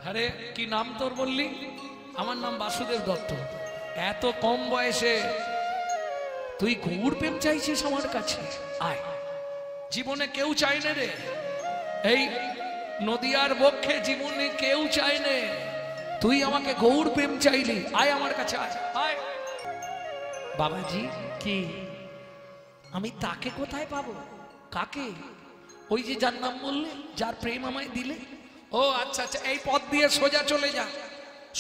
আরে কি নাম তোর বললি? আমার নাম বাসুদেব দত্ত। এত কম বয়সে তুই গৌর প্রেম চাইছিস আমার কাছে? আয়, জীবনে কেউ চায় না রে, এই নদিয়ার বক্ষে জীবনে কেউ চায় না, তুই আমাকে গৌর প্রেম চাইলি। আয় আমার কাছে, আয় আয়। বাবাজি কি আমি তাকে কোথায় পাবো? কাকে? ওই যে যার নাম বললে, যার প্রেম আমায় দিলে। ও আচ্ছা আচ্ছা, এই পথ দিয়ে সোজা চলে যা।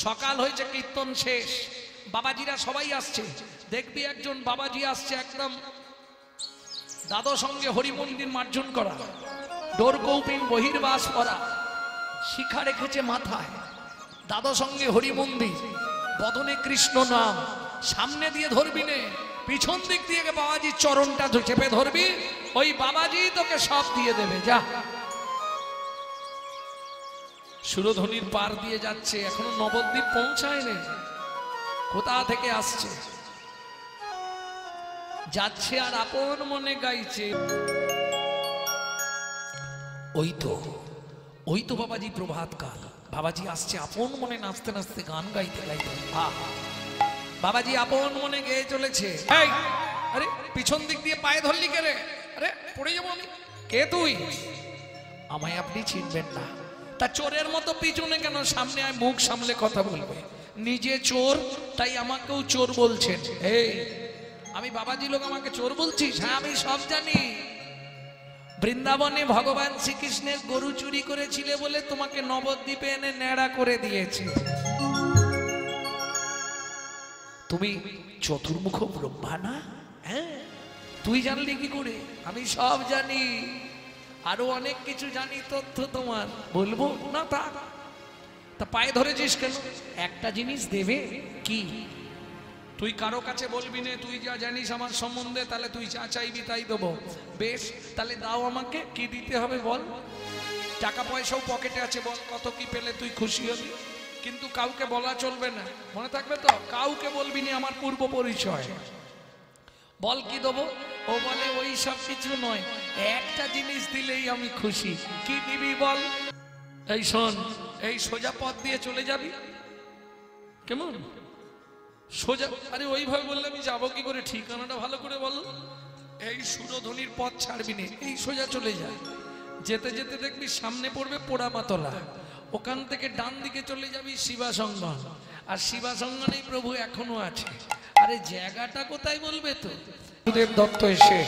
সকাল হয়েছে, কীর্তন শেষ, বাবাজিরা সবাই আসছে। দেখবি একজন বাবাজি আসছে, একদম দাদো সঙ্গে হরি মন্দির মার্জন করা, ডোর কৌপিন বহির্বাস করা, শিখা রেখেছে মাথায়, দাদো সঙ্গে হরি মন্দির, বদনে কৃষ্ণ নাম। সামনে দিয়ে ধরবি নে, পিছন দিক দিয়ে বাবাজির চরণটা চেপে ধরবি, ওই বাবাজি তোকে সব দিয়ে দেবে। যা। সুরধ্বনির পার দিয়ে যাচ্ছে, এখনো নবদ্বীপ পৌঁছায়নি। কোথা থেকে আসছে, যাচ্ছে আর আপন মনে গাইছে। ওই তো বাবাজি প্রভাত কাল, বাবাজি আসছে আপন মনে নাচতে নাচতে, গান গাইতে গাইতে। বাবাজি আপন মনে গেয়ে চলেছে। এই, আরে পিছন দিক দিয়ে পায়ে ধরলি কে রে? আরে পড়ে যাবো আমি। কে তুই? আমায় আপনি চিনবেন না। তা চোরের মতো পিছনে কেন? সামনে আয়, মুখ সামলে কথা বলবে। নিজে চোর, তাই আমাকেও চোর বলছেন। এই, আমি বাবাজি লোক, আমাকে চোর বলছিস? হ্যাঁ, আমি সব জানি। বৃন্দাবনে ভগবান শ্রীকৃষ্ণের গরু চুরি করেছিলে বলে তোমাকে নবদ্বীপে এনে ন্যাড়া করে দিয়েছে। তুমি চতুর্মুখ ব্রহ্মা না? হ্যাঁ, তুই জানলি কি করে? আমি সব জানি, আরো অনেক কিছু জানি, তথ্য তোমার বলবো না। তা পায়ে ধরেছিস কেন? একটা জিনিস দেবে। কি? তুই কারো কাছে বলবি না, তুই যা জানিস আমার সম্বন্ধে, তাহলে তুই যা চাইবি তাই দেবো। বেশ, তাহলে দাও আমাকে। কি দিতে হবে বল? টাকা পয়সাও পকেটে আছে, বল কত কি পেলে তুই খুশি হবি। কিন্তু কাউকে বলা চলবে না, মনে থাকবে তো? কাউকে বলবি না আমার পূর্ব পরিচয়। বল কি দেবো? ও বলে ওই সব কিছু নয়, একটা জিনিস দিলেই আমি খুশি। কি দিবি বল? এই শোন, এই সোজা পথ দিয়ে চলে যাবি। কেমন সোজা? আরে ওইভাবে বললে আমি যাবো কি করে? ঠিকানাটা ভালো করে বল। এই সুরধ্বনির পথ ছাড়বি না, এই সোজা চলে যা। যেতে যেতে দেখবি সামনে পড়বে পোড়ামাতলা, ওখান থেকে ডান দিকে চলে যাবি শিবাসঙ্গন। আর শিবাসঙ্গনেই প্রভু এখনো আছে। আরে জায়গাটা কোথায় বলবে তো? বাসুদেব দত্ত এসে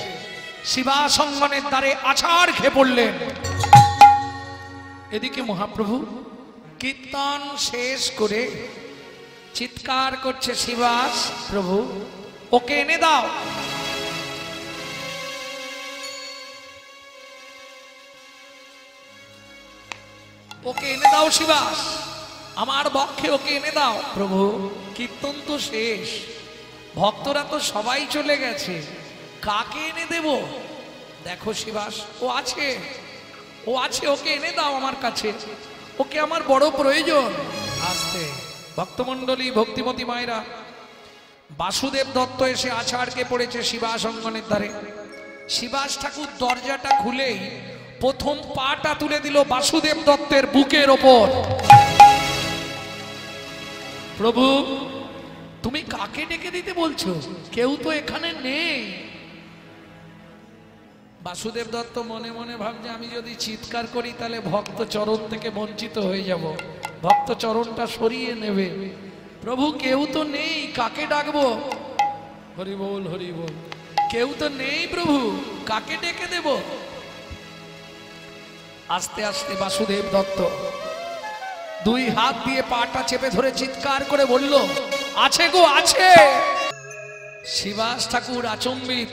শিবাসঙ্গনের দ্বারে আছাড় খেয়ে পড়লেন। এদিকে মহাপ্রভু কীর্তন শেষ করে চিৎকার করছে, শিবাস প্রভু, ওকে এনে দাও। ওকে এনে দাও শিবাস, আমার বক্ষে ওকে এনে দাও। প্রভু, কীর্তন তো শেষ, ভক্তরা তো সবাই চলে গেছে, কাকে এনে দেব? দেখো শিবাস, ও আছে, ও আছে, ওকে এনে দাও আমার কাছে, ওকে আমার বড় প্রয়োজন। আসতে ভক্তমণ্ডলী, ভক্তিমতী মায়েরা, বাসুদেব দত্ত এসে আছাড়কে পড়েছে শিবাস অঙ্গনের ধারে। শিবাস ঠাকুর দরজাটা খুলেই প্রথম পাটা তুলে দিল বাসুদেব দত্তের বুকের ওপর। প্রভু, তুমি কাকে ডেকে দিতে বলছো? কেউ তো এখানে নেই। বাসুদেব দত্ত মনে মনে ভাবছে, আমি যদি চিৎকার করি তাহলে ভক্ত চরণ থেকে বঞ্চিত হয়ে যাব, ভক্ত চরণটা সরিয়ে নেবে। প্রভু, কেউ তো নেই, কাকে ডাকবো? হরি বল, হরি বল। কেউ তো নেই প্রভু, কাকে ডেকে দেব? আস্তে আস্তে বাসুদেব দত্ত দুই হাত দিয়ে পাটা চেপে ধরে চিৎকার করে বলল, আছে গো, আছে। শিবাস ঠাকুর আচম্বিত,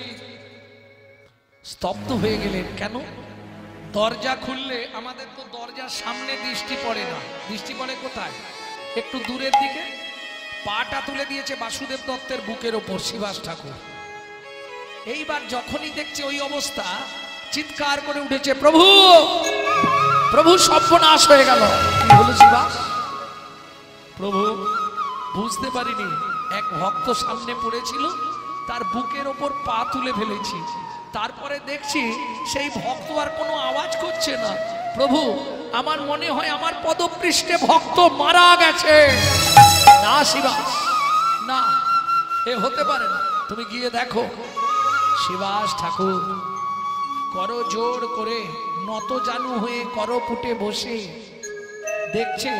স্তব্ধ হয়ে গেলেন। কেন? দরজা খুললে আমাদের তো দরজার সামনে দৃষ্টি পড়ে না, দৃষ্টি পড়ে কোথায়? একটু দূরের দিকে। পাটা তুলে দিয়েছে বাসুদেব দত্তের বুকের ওপর শিবাস ঠাকুর। এইবার যখনই দেখছে ওই অবস্থা, চিৎকার করে উঠেছে, প্রভু, প্রভু, সর্বনাশ হয়ে গেল। কি হলো শিবাস? প্রভু, বুঝতে পারিনি, এক ভক্ত সামনে পড়েছিল, তার বুকের ওপর পা তুলে ফেলেছি। তারপরে দেখছি সেই ভক্ত আর কোনো আওয়াজ করছে না। প্রভু, আমার মনে হয় আমার পদপৃষ্ঠে ভক্ত মারা গেছে। না শিবাস, না, এ হতে পারে না। তুমি গিয়ে দেখো শিবাস ঠাকুর করো জোর করে নত জানু হয়ে করো পুটে বসে দেখছে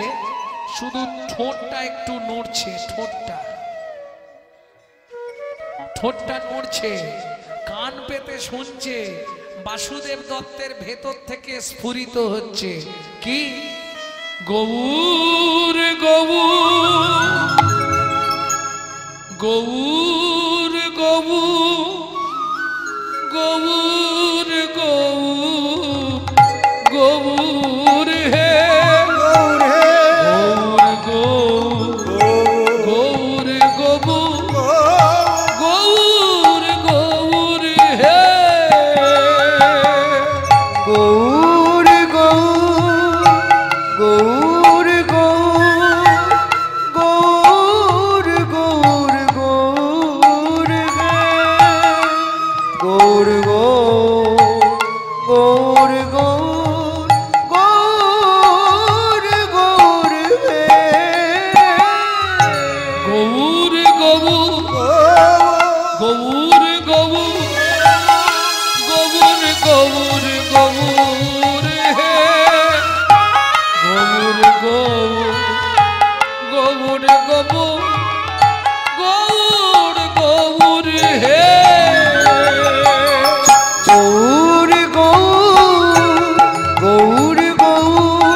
শুধু ঠোঁটটা একটু নড়ছে, ঠোঁটটা নড়ছে, কান পেতে শুনছে। বাসুদেব দত্তের ভেতর থেকে স্ফুরিত হচ্ছে কি, গৌর গৌর গৌর গৌর গৌর গৌর গৌর হে গৌর গৌর গৌর গৌর গৌর হে গৌর গৌর গৌর গৌর গৌর গৌর গৌর গৌর গৌর গৌর গৌর গৌর গৌর গৌর গৌর গৌর হে গৌর গৌর গৌর গৌর গৌর গৌর হে গৌর গৌর গৌর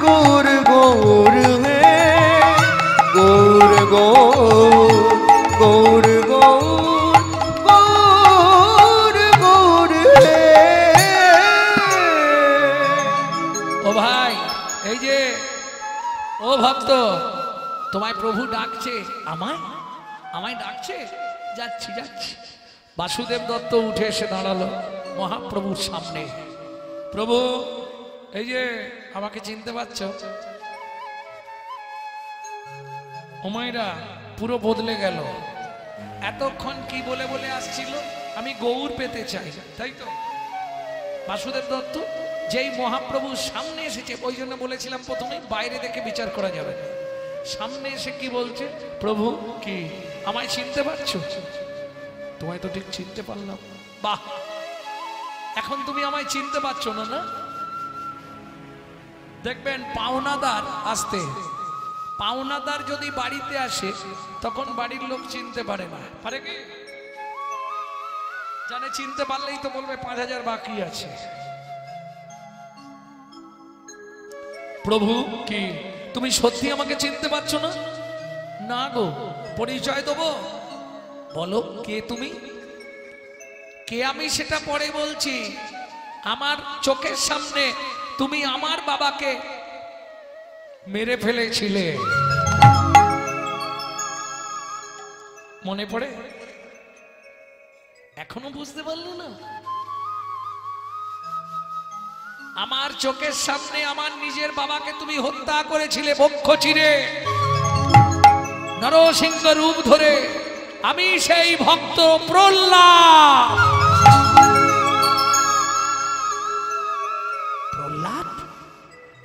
গৌর গৌর হে গৌর গৌর গৌর গৌর হে। ও ভাই, এই যে ও ভক্ত, তোমায় প্রভু ডাকছে। আমায় ডাকছে? যাচ্ছি। বাসুদেব দত্ত উঠে এসে দাঁড়ালো মহাপ্রভুর সামনে। প্রভু, এই যে আমাকে চিনতে পারছো? ওমাইরা পুরো বদলে গেল। এতক্ষণ কি বলে বলে আসছিল, আমি গৌর পেতে চাই, তাই তো? বাসুদেব দত্ত যেই মহাপ্রভুর সামনে এসেছে, ওই জন্য বলেছিলাম প্রথমে বাইরে দেখে বিচার করা যাবে না। সামনে এসে কি বলছে, প্রভু কি আমায় চিনতে পারছো? তোমায় তো ঠিক চিনতে পারলাম। বাহ, এখন তুমি আমায় চিনতে পারছো না? না, দেখবেন পাওনাদার আসতে, পাওনাদার যদি বাড়িতে আসে তখন বাড়ির লোক চিনতে পারে না, পারে কি? জানে চিনতে পারলেই তো বলবে 5000 বাকি আছে। প্রভু কি তুমি সত্যি আমাকে চিনতে পারছো না? না গো, পরিচয় দেবো? বলো কে তুমি? কে আমি সেটা পরে বলছি। আমার চোখের সামনে তুমি আমার বাবাকে মেরে ফেলেছিলে, মনে পড়ে? এখনো বুঝতে পারলে না? আমার চোখের সামনে আমার নিজের বাবাকে তুমি হত্যা করেছিলে বক্ষ চিরে, নরসিংহ রূপ ধরে। আমি সেই ভক্ত প্রহ্লাদ। প্রহ্লাদ?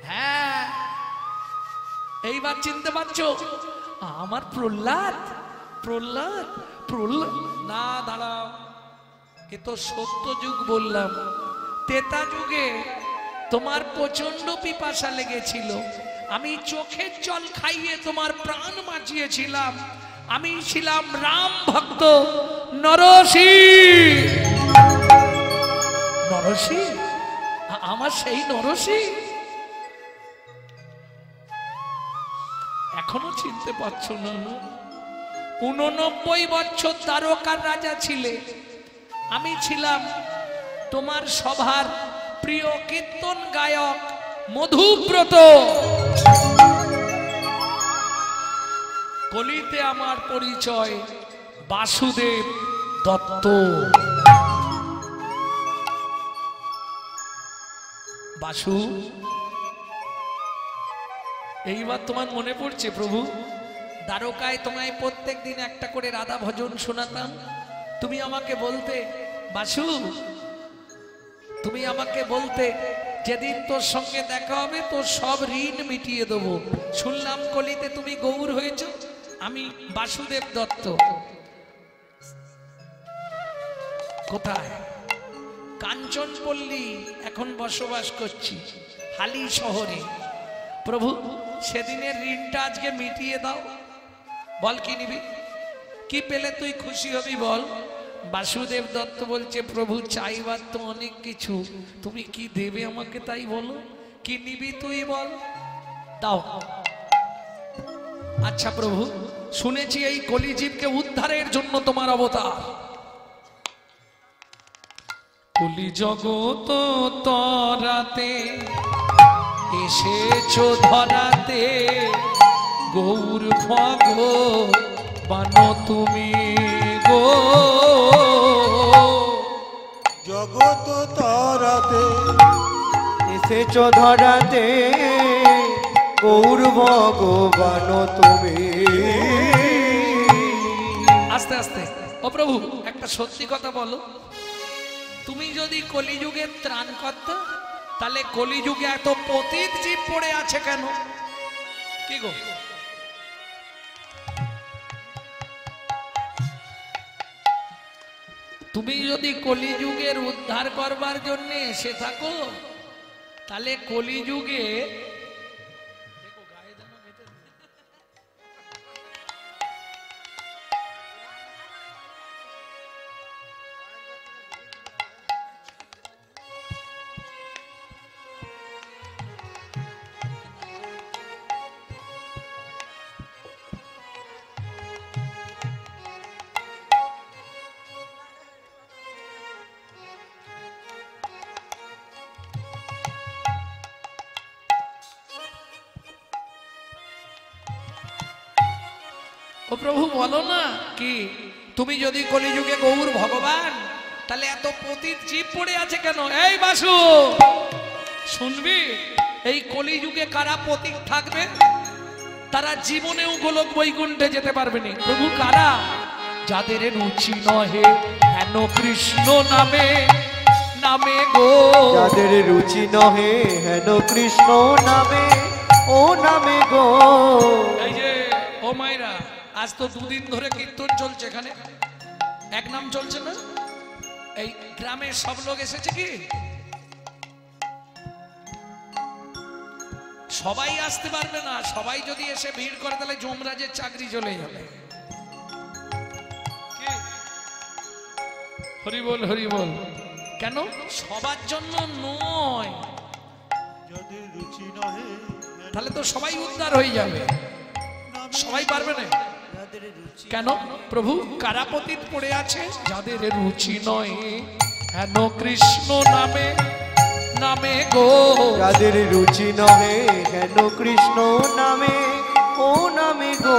হ্যাঁ, এইবার চিনতে পারছো? আমার প্রহ্লাদ। প্রহ্লাদ প্রহ্লাদ না, দাঁড়াও, এ তো সত্য যুগ বললাম। তেতা যুগে তোমার প্রচন্ড পিপাসা লেগেছিল, আমি চোখের জল খাইয়ে তোমার প্রাণ বাঁচিয়েছিলাম। আমি ছিলাম রাম ভক্ত নরসিংহ। নরসিংহ? আমার সেই নরসিংহ এখনো চিনতে পারছো না? 89 বছর দ্বারকার রাজা ছিলে, আমি ছিলাম তোমার সভার প্রিয় কীর্তন গায়ক মধুব্রত। কলিতে আমার পরিচয় বাসুদেব দত্ত। বাসু, এইবার তোমার মনে পড়ছে প্রভু? দ্বারকায় তোমায় প্রত্যেক দিন একটা করে রাধা ভজন শোনাতাম। তুমি আমাকে বলতে, বাসু, তুমি আমাকে বলতে যেদিন তোর সঙ্গে দেখা হবে তোর সব ঋণ মিটিয়ে দেবো। শুনলাম কলিতে তুমি গৌর হয়েছ, আমি বাসুদেব দত্ত। কোথায়? কাঞ্চনপল্লী এখন বসবাস করছি, হালি শহরে। প্রভু সেদিনের ঋণটা আজকে মিটিয়ে দাও। বল কি নিবি, কি পেলে তুই খুশি হবি বল। বাসুদেব দত্ত বলছে প্রভু চাইবার তো অনেক কিছু, তুমি কি দেবে আমাকে তাই বলো, কি নিবি তুই বল, দাও। আচ্ছা প্রভু, শুনেছি এই কলিজীবকে উদ্ধারের জন্য তোমার অবতার। কলি জগত তরাতে এসেছো ধরাতে, গৌর ভগবান তুমি গো। জগত তরাতে এসেছো ধরাতে, গৌর ভগবান তুমি। আস্তে আস্তে। ও প্রভু একটা সত্যি কথা বলো, তুমি যদি কলিযুগের ত্রাণকর্তা, তাহলে কলিযুগে এত পতিত জীব পড়ে আছে কেন? কি গো? তুমি যদি কলিযুগের উদ্ধার করবার জন্য এসে থাকো, তাহলে কলিযুগে ও প্রভু বলো না কি, তুমি যদি কলিযুগে গৌর ভগবান, তাহলে এত পতিত জীব পড়ে আছে কেন? এই বাসু শুনবি, এই কলিযুগে কারা পতিত থাকবে? তারা জীবনেও গোলক বৈকুণ্ঠে যেতে পারবে না। প্রভু কারা? যাদের রুচি নহে হেন কৃষ্ণ নামে নামে গো। যাদের রুচি নহে হেন কৃষ্ণ নামে, ও নামে গো। এই যে ও মাইরা, আজ তো দুদিন ধরে কীর্তন চলছে, এখানে এক নাম চলছে না? এই গ্রামের সব লোক এসেছে কি? সবাই আসতে পারবে না। সবাই যদি এসে ভিড় করে তাহলে যমরাজের চাকরি চলে যাবে। হরি বল হরি বল। কেন? সবার জন্য নয়, যাদের রুচি নহে, তাহলে তো সবাই উদ্ধার হয়ে যাবে। সবাই পারবে না। কেন? প্রভু কারাপতিত পড়ে আছে, যাদের রুচি নয় হেন কৃষ্ণ নামে নামে গো। যাদের রুচি নহে হেন কৃষ্ণ নামে, ও নামে গো।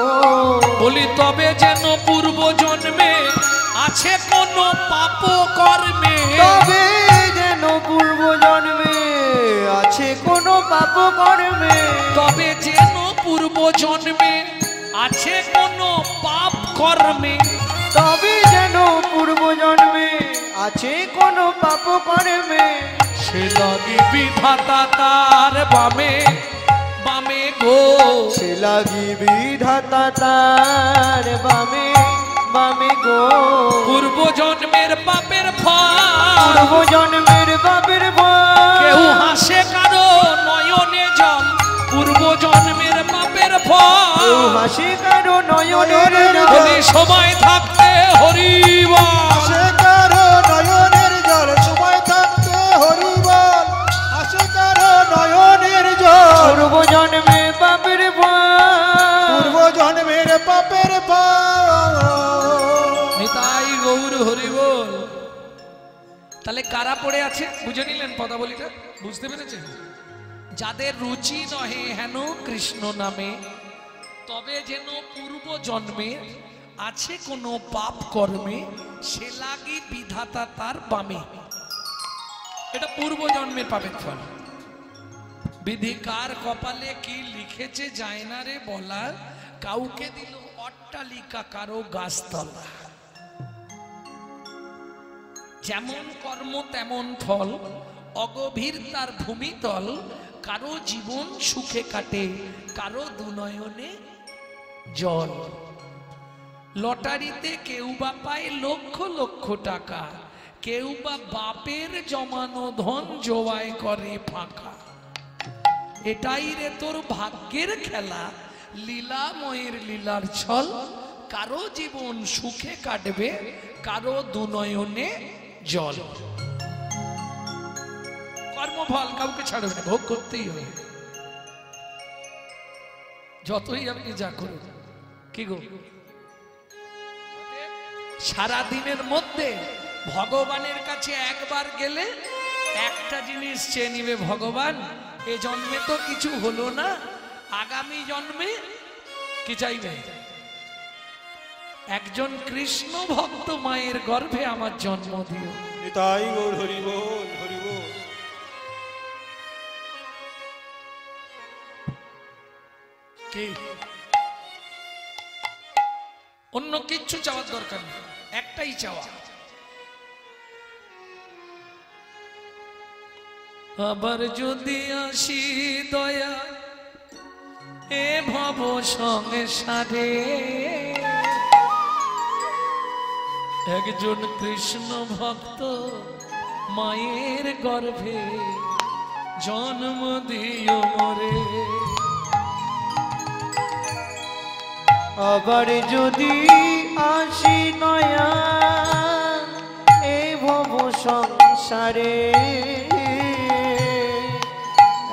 বলি তবে যেন পূর্ব জন্মে আছে কোন পাপ কর্মে, তবে যেন পূর্ব জন্মে আছে কোন পাপ কর্মে, তবে যেন পূর্ব জন্মে আছে কোন পাপ কর্মে, তবে যেন পূর্ব জন্মে আছে কোন পাপ কর্মে, সে লাগি বিধাতা তার বামে বামে গো। সে লাগি বিধাতা তার বামে বামে গো। পূর্ব জন্মের পাপের ফল, পূর্ব জন্মের পাপের কেউ ফল, হাসে কারো নয়নে জল। পূর্ব জন্মের পাপের ফল, কেউ হাসি কারো নয়নের জল। বলি সময় থাকতে হরিবল, আসে কারো নয়নের জল, সময় থাকতে হরিবল। আসে কারো নয়নের জল, পূর্ব জন্মে পাপের ফল, পূর্ব জন্মের পাপের ফল। নিতাই গৌর হরিবল। তাহলে কারা পড়ে আছে বুঝে নিলেন পদাবলীটা? বুঝতে পেরেছেন? যাদের রুচি নহে হেন কৃষ্ণ নামে, তবে যেন পূর্ব জন্মে আছে কোন পাপ কর্মে, সে লাগি বিধাতা তার বামে। এটা পূর্ব জন্মের পাপের ফল। বিধি কার কপালে কি লিখেছে যায় না রে বলা, কাউকে দিল অট্টালিকা কারো গাছতলা। যেমন কর্ম তেমন ফল, অগভীর তার ভূমিতল, কারো জীবন সুখে কাটে, কারো দুনয়নে জল। লটারিতে কেউ বা পায় লক্ষ লক্ষ টাকা, কেউ বা বাপের জমানো ধন জোয়াই করে ফাঁকা। এটাই রে তোর ভাগ্যের খেলা, লীলাময়ের লীলার ছল। কারো জীবন সুখে কাটবে, কারো দুনয়নে জল। কর্মফল কাউকে ছাড়বে না, ভোগ করতেই হবে, যতই আপনি যা করুন। কি গো, সারা দিনের মধ্যে ভগবানের কাছে একবার গেলে একটা জিনিস চেয়ে নিবে, ভগবান এ জন্মে তো কিছু হলো না, আগামী জন্মে কি চাইবে? একজন কৃষ্ণ ভক্ত মায়ের গর্ভে আমার জন্ম দিও। নিতাই গৌর হরি বল, হরি বল। কি অন্য কিচ্ছু চাওয়ার দরকার নেই, একটাই চাওয়া, আবার যদি আসি দয়া এ ভব সংসারে, একজন কৃষ্ণ ভক্ত মায়ের গর্ভে জন্ম দিও মোরে। আবার যদি আসি নয়া এই ভব সংসারে,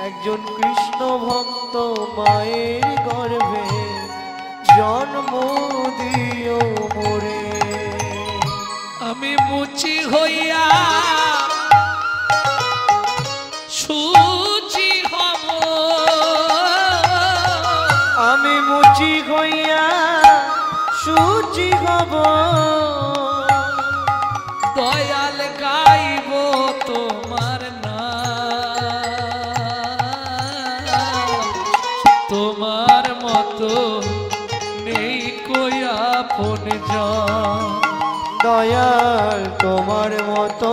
একজন কৃষ্ণ ভক্ত মায়ের গর্ভে জন্ম দিও মোরে। আমি মুচি হইয়া সুচি হব, আমি মুচি হইয়া সুচি হব, দয়াল গাইব তোমার নাম। তোমার মতো নেই কই আপনজন, দয়াল তোমার মতো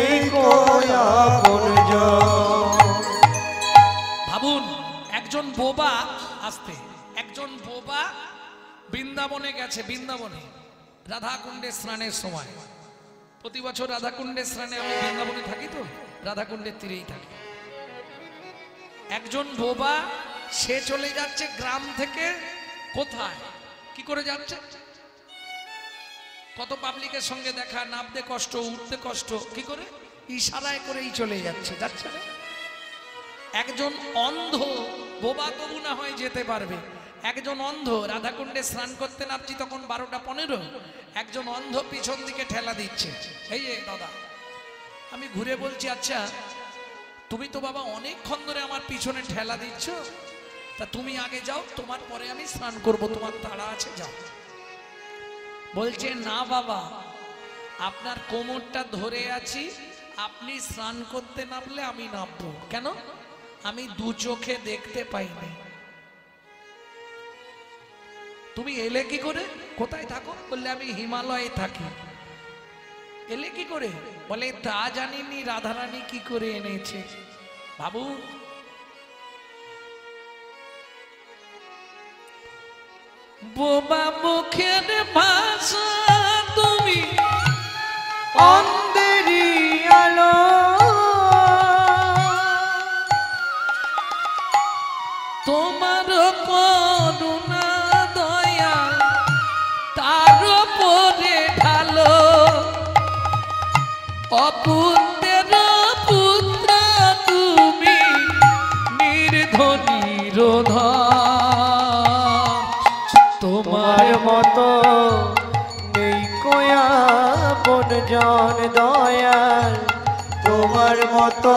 এই কোয়া আপনজন। ভাবুন, একজন বোবা, আসতে একজন বোবা বৃন্দাবনে গেছে, বৃন্দাবনে রাধাকুণ্ডে স্নানের সময়। প্রতি বছর রাধাকুণ্ডে স্নানে আমি বৃন্দাবনে থাকি, তো রাধাকুণ্ডের তীরেই থাকি। একজন বোবা, সে চলে যাচ্ছে গ্রাম থেকে কোথায়, কি করে যাচ্ছে? কত পাবলিকের সঙ্গে দেখা, নামতে কষ্ট, উঠতে কষ্ট, কি করে? ইশারায় করেই চলে যাচ্ছে, যাচ্ছে না? একজন অন্ধ বোবা তবু না হয় যেতে পারবে, একজন অন্ধ, রাধাকুণ্ডে স্নান করতে নামছি তখন 12টা 15, একজন অন্ধ পিছন দিকে ঠেলা দিচ্ছে। এই যে দাদা, আমি ঘুরে বলছি, আচ্ছা তুমি তো বাবা অনেকক্ষণ ধরে আমার পিছনে ঠেলা দিচ্ছ, তা তুমি আগে যাও, তোমার পরে আমি স্নান করব, তোমার তাড়া আছে, যাও। বলছে না বাবা, আপনার কোমরটা ধরে আছি, আপনি স্নান করতে নামলে আমি নামবো কেন? আমি দু চোখে দেখতে পাইনি। তুমি এলে কি করে? কোথায় থাকো? বললে আমি হিমালয়ে থাকি। এলে কি করে? বলে তা জানিনি রাধারানী কি করে এনেছে। বাবু, বোবা মুখের ভাষা তুমি অন্ধেরি আলো, তোমার করুণা দয়া তার উপরে ঢালো, অপুত্রের পুত্র তুমি নির্ধনীর ধন, তোমার মতো নেই কোয়া আপনজন। দয়াল তোমার মতো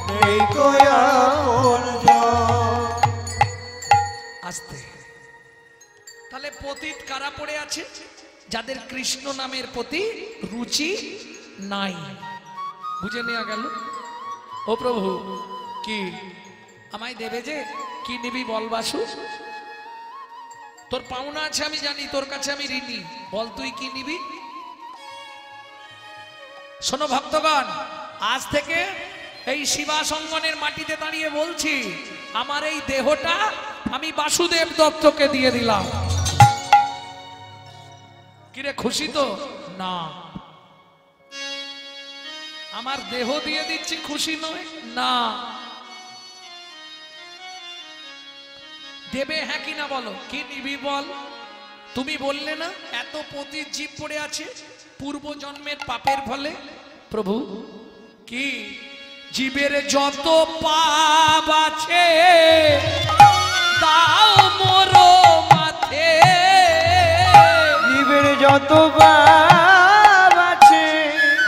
নেই কোয়া আপনজন। আসতে। তাহলে পতিত কারা পড়ে আছে? যাদের কৃষ্ণ নামের প্রতি রুচি নাই। বুঝে নেওয়া গেল? ও প্রভু, কি আমায় দেবে যে? কি নিবি বল বাসু? তোর পাওনা আছে আমি জানি, তোর কাছে আমি ঋণী, বল তুই কি নিবি? শোনো ভক্তগণ, আজ থেকে এই শিবাসঙ্গনের মাটিতে দাঁড়িয়ে বলছি, আমার এই দেহটা আমি বাসুদেব দত্তকে দিয়ে দিলাম। কিরে খুশি তো? না, আমার দেহ দিয়ে দিচ্ছি, খুশি নয়? না। দেবে হ্যাঁ কিনা বলো, কি নিবি বল? তুমি বললে না এত পতির জীব পড়ে আছে পূর্ব জন্মের পাপের ফলে। প্রভু কি জীবের যত পাপ আছে দাও মোর মাথে। জীবের যত পাপ আছে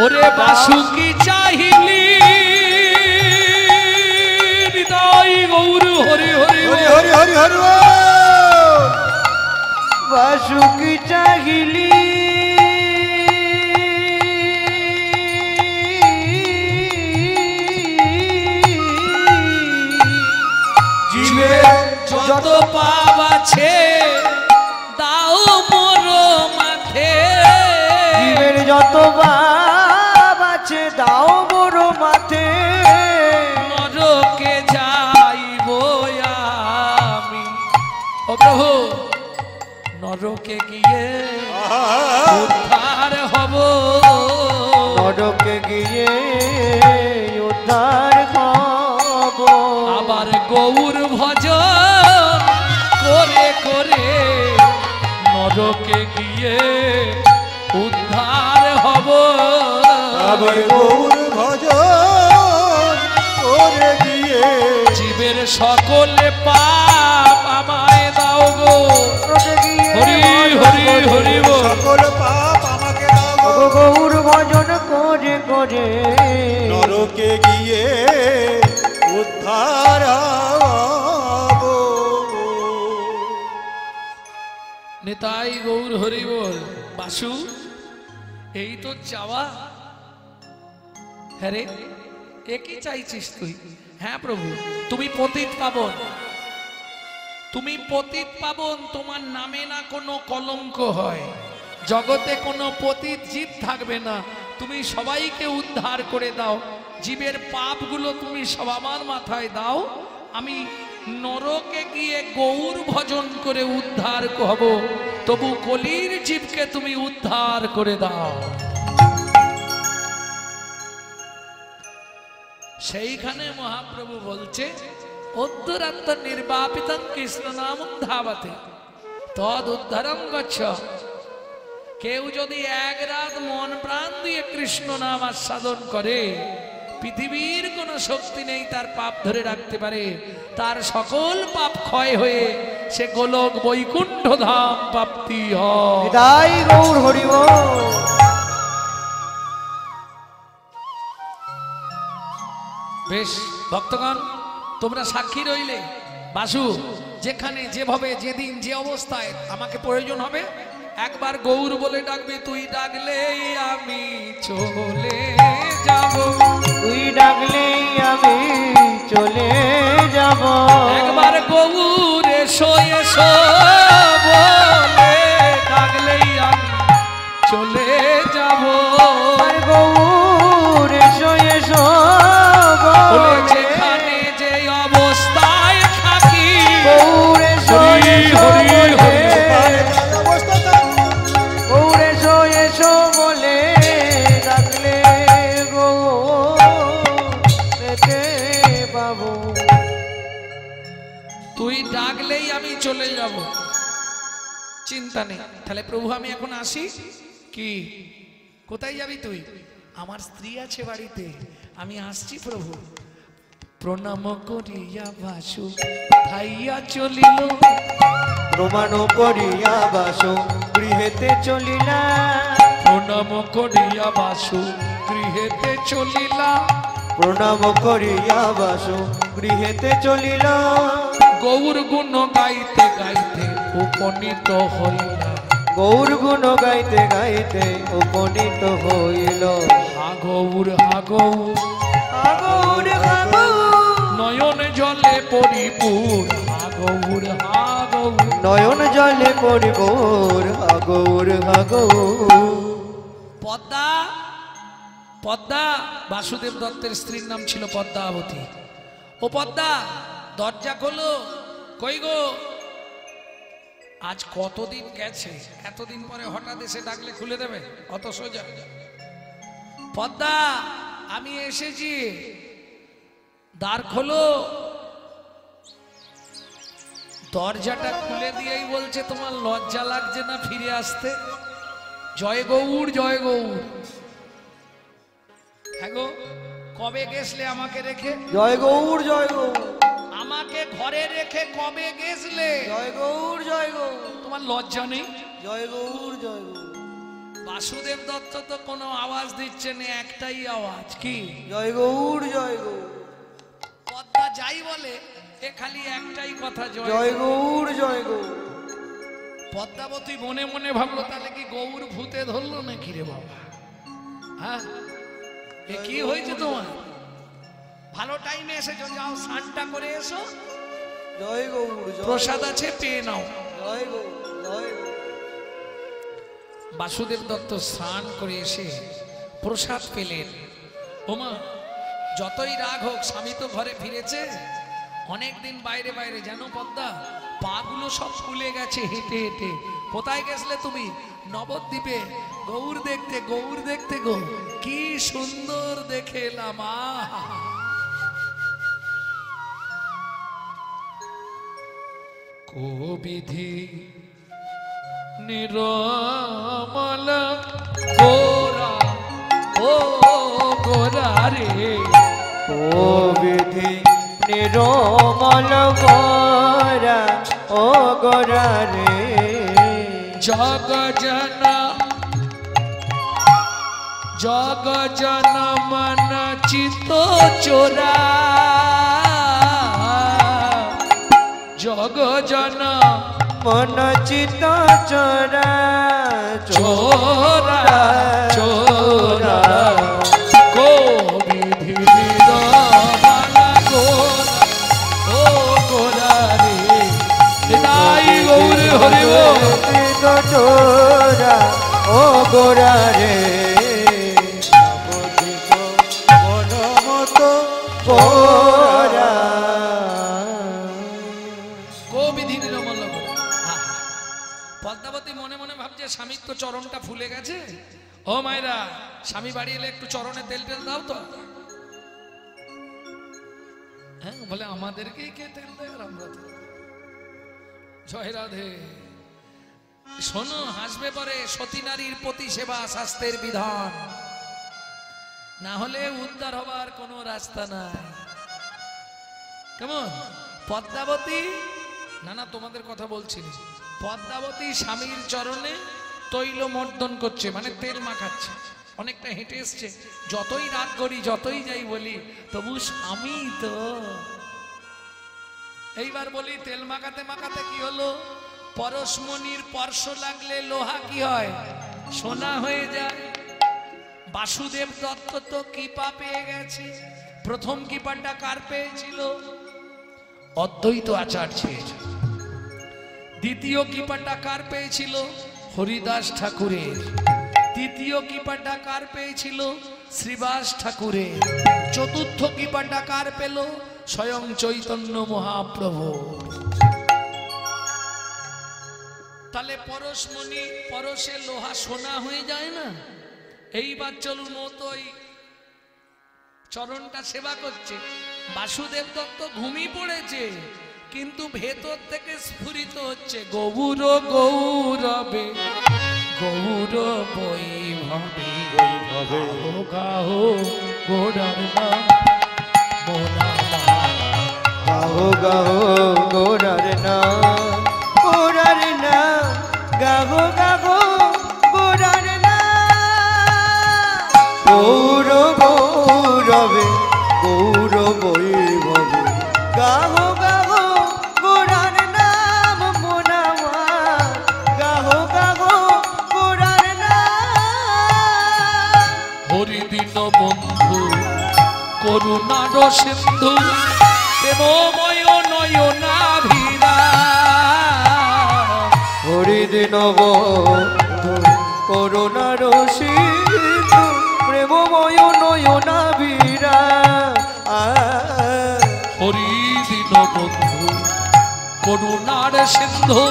ওরে বাসুকি চাহিলি হৃদয় গৌর হরি হরি হরি হরি হরি হরি বল। বাসুকি চাহিলি জীবের যত পাপ আছে দাও মোর মাথে। জীবের যত পাপ আছে দাও মোর মাথে। নরকে যাইব আমি, ও প্রভু নরকে গিয়ে উদ্ধার হব। নরকে গিয়ে উদ্ধার হব। আবার গৌর ভজন করে করে নরকে গিয়ে উদ্ধার হব। আবার গৌর ভজন করে গিয়ে জীবের সকলে পাপ আমায় দাও গো। নরকে গিয়ে হরি হরি হরি বল। সকল পাপ আমাকে দাও গো। ও গৌর ভজন করে করে নরকে গিয়ে উদ্ধার হব। নিতাই গৌর হরি বল। বাসু এই তো চাওয়া? হ্যাঁ রে, একই চাইছিস তুই? হ্যাঁ প্রভু, তুমি পতিত পাবন, তুমি পতিত পাবন, তোমার নামে না কোনো কলঙ্ক হয়, জগতে কোনো পতিত জীব থাকবে না, তুমি সবাইকে উদ্ধার করে দাও, জীবের পাপগুলো তুমি সব আমার মাথায় দাও, আমি নরকে গিয়ে গৌর ভজন করে উদ্ধার হব, তবু কলির জীবকে তুমি উদ্ধার করে দাও। সেইখানে মহাপ্রভু বলছে উদ্ধরাত্ম নির্বাপিতং কৃষ্ণ নাম ধাবতে তদ উদ্ধারং গচ্ছ। কেউ যদি এক রাত মন প্রাণ দিয়ে কৃষ্ণ নাম আস্বাদন করে, পৃথিবীর কোন শক্তি নেই তার পাপ ধরে রাখতে পারে, তার সকল পাপ ক্ষয় হয়ে সে গোলক বৈকুণ্ঠ ধাম প্রাপ্তি হয়। তাই গৌর হরি বল। বেশ ভক্তগণ, তোমরা সাক্ষী রইলে। বাসু যেখানে যেভাবে যেদিন যে অবস্থায় আমাকে প্রয়োজন হবে একবার গৌর বলে ডাকবে, তুই ডাকলেই আমি চলে যাব, তুই ডাকলেই আমি চলে যাব। একবার গৌর এসো এসো বলে ডাকলেই আমি চলে যাব। আর গৌর এসো এসো বলে বলে যেখানে যে অবস্থায় থাকি, গৌর এসো হরি এসো হরি বলে হরি। অবস্থা থাক। গৌর এসো এসো বলে ডাকলে গৌর পেতে পাবো। তুই ডাকলেই আমি চলে যাব, চিন্তা নেই। তাহলে প্রভু আমি এখন আসি? কি কোথায় যাবি তুই? আমার স্ত্রী আছে বাড়িতে, আমি আসছি প্রভু। প্রণাম করিয়া বাসু ধাইয়া চলিল, প্রমাণ করিয়া বাসো গৃহেতে চলিলা। প্রণাম করিয়া বাসু গৃহেতে চলিলা, প্রণাম করিয়া বাসো গৃহেতে চলিল। গৌর গুণ গাইতে গাইতে উপনীত হইলা, গৌর গুণ গাইতে গাইতে উপনীত হইল। হা গৌর হা গৌর আগৌর আগৌর নয়ন জলে পরিপূর, হা গৌর হা গৌর। নয়ন জলে পরিবোর আগৌর আগৌর। পদ্মা পদ্মা, বাসুদেব দত্তের স্ত্রীর নাম ছিল পদ্মাবতী। ও পদ্মা, দরজা খোলো। কই গো? আজ কতদিন গেছে, এতদিন পরে হঠাৎ এসে ডাকলে খুলে দেবে? অত সোজা? পদ্মা, আমি এসেছি, দ্বার খোলো। দরজাটা খুলে দিয়েই বলছে, তোমার লজ্জা লাগছে না ফিরে আসতে? জয় গৌর, জয় গৌর। হ্যাঁ গো, কবে গেছলে আমাকে রেখে? জয় গৌর, জয় গৌর। আমাকে ঘরে রেখে কবে গেছলে? জয় গৌর, জয় গৌর। তোমার লজ্জা নেই? জয় গৌর, জয় গৌর। বাসুদেব দত্ত তো কোনো আওয়াজ দিচ্ছে না, একটাই আওয়াজ, কি? জয় গৌর, জয় গৌর। পদ্মা যাই বলে এ খালি একটাই কথা, জয় গৌর, জয় গৌর। পদ্মাবতী মনে মনে ভাবলো, তাহলে কি গৌর ভূতে ধরলো নাকি রে বাবা? হ্যাঁ, এ কি হয়েছে তোমার? ভালো টাইমে এসেছো, যাও স্নানটা করে এসো। জয় গৌর। প্রসাদ আছে, পেয়ে নাও। জয় গৌর, জয় গৌর। বাসুদেব দত্ত স্নান করে এসে প্রসাদ পেলেন। ওমা, যতই রাগ হোক, স্বামী তো ঘরে ফিরেছে, অনেকদিন বাইরে বাইরে, জানো পদ্মা, পাগুলো সব ফুলে গেছে হেঁটে হেঁটে। কোথায় গেছলে তুমি? নবদ্বীপে গৌর দেখতে, গৌর দেখতে গো, কি সুন্দর দেখে এলাম। কোবিধি নিরমল গোরা, ও গোরা রে, ও বিধি নিরমল গোরা, ও গোরা রে। জগ জন মন চিত চোরা, জগ জন মন চিত চোরা, চোরা চোরা, গোবিধি নিরমল গোরা, ও গোরা রে। নাই গৌর হরি বল। চোরা, ও গোরা রে। গোরা, গোবিধি নিরমল গোরা। পদ্মাবতী মনে মনে ভাবছে, স্বামীর তো চরণটা ফুলে গেছে। ও মায়েরা, স্বামী বাড়ি এলে একটু চরণে তেল টেল দাও তো। হ্যাঁ, বলে আমাদেরকেই কে তেল দেয়? আর আমরা তো। জয় রাধে। শোনো, হাসবে পরে, সতী নারীর প্রতি সেবা শাস্ত্রের বিধান, না হলে উদ্ধার হবার কোনো রাস্তা নাই। কেমন? পদ্মাবতী, না না তোমাদের কথা বলছি না, পদ্মাবতী স্বামীর চরণে তৈল মর্দন করছে, মানে তেল মাখাচ্ছে। অনেকটা হেঁটে এসছে, যতই রাত করি, যতই যাই বলি, তবু স্বামী তো। এইবার বলি, তেল মাখাতে মাখাতে কি হলো? পরশমণির স্পর্শ লাগলে লোহা কি হয়? সোনা হয়ে যায়। বাসুদেব দত্ত তো কৃপা পেয়ে গেছে। প্রথম কৃপাটা কার পেয়েছিল? অদ্বৈত আচার্যের। দ্বিতীয় কৃপাটা কার পেয়েছিল? হরিদাস ঠাকুরের। তৃতীয় কৃপাটা কার পেয়েছিল? শ্রীবাস ঠাকুরের। চতুর্থ কৃপাটা কার পেল? স্বয়ং চৈতন্য মহাপ্রভু। তাহলে পরশমণি, পরশে লোহা সোনা হয়ে যায় না? এইবার চলুন, ও তো ওই চরণটা সেবা করছে। বাসুদেব দত্ত ঘুমিয়ে পড়েছে, কিন্তু ভেতর থেকে স্ফুরিত হচ্ছে, গৌর গৌরবে, গৌর বৈভবে, গাহো গাহো গোড়ার নাম মোনা, গাহো গাহো গোরার নাম, গোরার নাম, গাহো গাহো গোরার নাম। গৌর গৌরবে, গৌর বৈভবে, গাহো গাহো গোরার নাম মোনামা, গাহো গাহো গোরার নাম। হরিদিন বন্ধু করুণার সিন্ধু, প্রেমময় নয়নাভিরা। হরিদিন বন্ধু করুণার সিন্ধু, প্রেমময় নয়নাভিরা হরি দীন বন্ধু করুণার সিন্ধু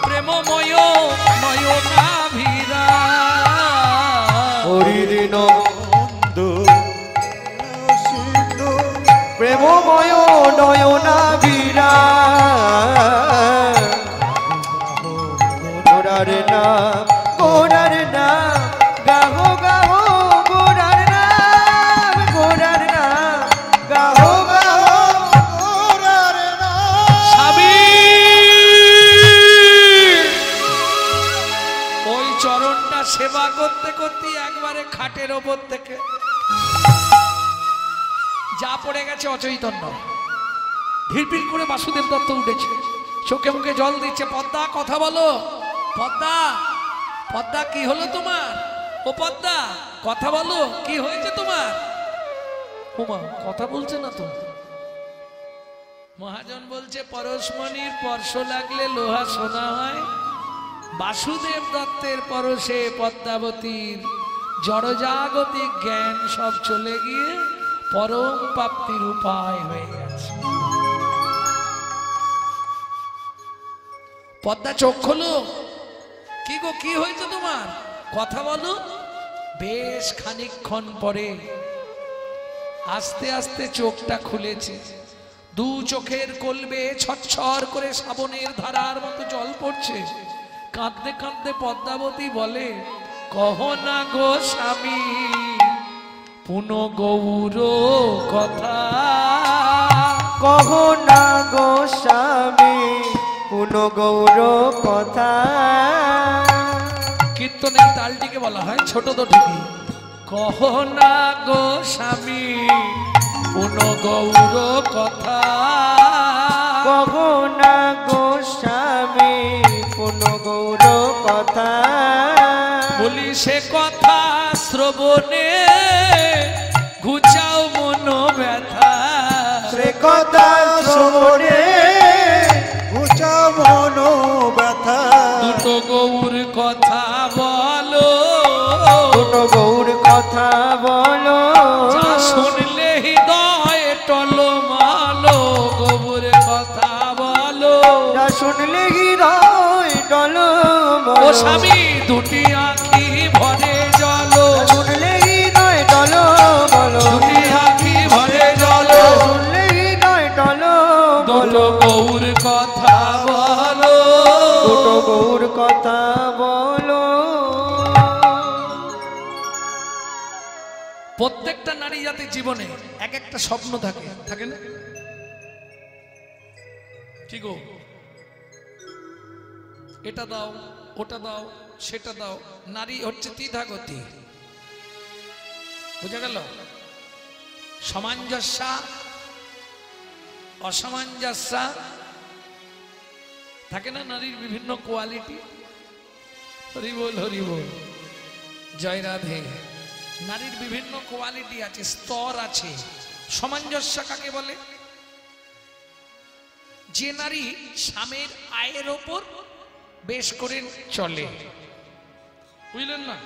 প্রেমময় নয়নাভিরা হরিদিন বন্ধু সিন্ধু প্রেমময় নয়নাভিরা গোরার নাম গোরার নাম গাহো গাহো গোরার নাম গাহো গাহো গোরার নাম স্বামী ওই চরণটা সেবা করতে করতে একবারে খাটের ওপর থেকে যা পড়ে গেছে অচৈতন্য। ধীরপির করে বাসুদেব দত্ত উঠেছে, চোখে মুখে জল দিচ্ছে। পদ্মা কথা বলো, পদ্মা পদ্মা কি হলো তোমার? ও পদ্মা কথা বলো, কি হয়েছে তোমার? ওমা কথা বলছে না তো। মহাজন বলছে পরশমণির স্পর্শ লাগলে লোহা সোনা হয়। বাসুদেব দত্তের পরশে পদ্মাবতীর জড়জাগতিক জ্ঞান সব চলে গিয়ে পরম প্রাপ্তির উপায় হয়ে গেছে। পদ্মা চোখ খোলো, কি গো কি হয়েছে তোমার? কথা বলো। বেশ খানিকক্ষণ পরে আস্তে আস্তে চোখটা খুলেছে। দু চোখের কলবে ছটছর করে শ্রাবণের ধারার মতো জল পড়ছে। কাঁদতে কাঁদতে পদ্মাবতী বলে, কহ না গো স্বামী পুন গৌর কথা। কহ না গো স্বামী পুন গৌর কথা। কীর্তনের তালটিকে বলা হয় ছোট তো ঠিকই। কহ না গো স্বামী পুন গৌর কথা। কহ না গো স্বামী পুন গৌর কথা। বলি সে কথা শ্রবণে ঘুচাও মন ব্যথা। সে কথা শোনে উঁচা মন ব্যথা দুটো গৌর কথা বলো, দুটো গৌর কথা বলো। যা শুনলে হৃদয় টলমালো। গৌর কথা বলো, যা শুনলে হৃদয় টলো ও স্বামী দুটি আঁখি ভরে জলো। শুনলে হৃদয় টলো বলো। দুটি আঁখি ভরে জলো। শুনলে হৃদয় টলো দুটো গৌর কথা বলো, দুটো গৌর কথা বলো। প্রত্যেকটা নারী জাতির জীবনে এক একটা স্বপ্ন থাকে, থাকে না? কি গো, এটা দাও ওটা দাও সেটা দাও। নারী হচ্ছে দ্বিধাগতি, বুঝা গেল? সামঞ্জস্য অসামঞ্জস্য থাকে না নারীর বিভিন্ন কোয়ালিটি। হরি বল হরি বল, জয় রাধে। নারীর বিভিন্ন কোয়ালিটি আছে, স্তর আছে। সামঞ্জস্য কাকে বলে? যে নারী স্বামীর আয়ের ওপর বেশ করে চলে, বুঝলেন না?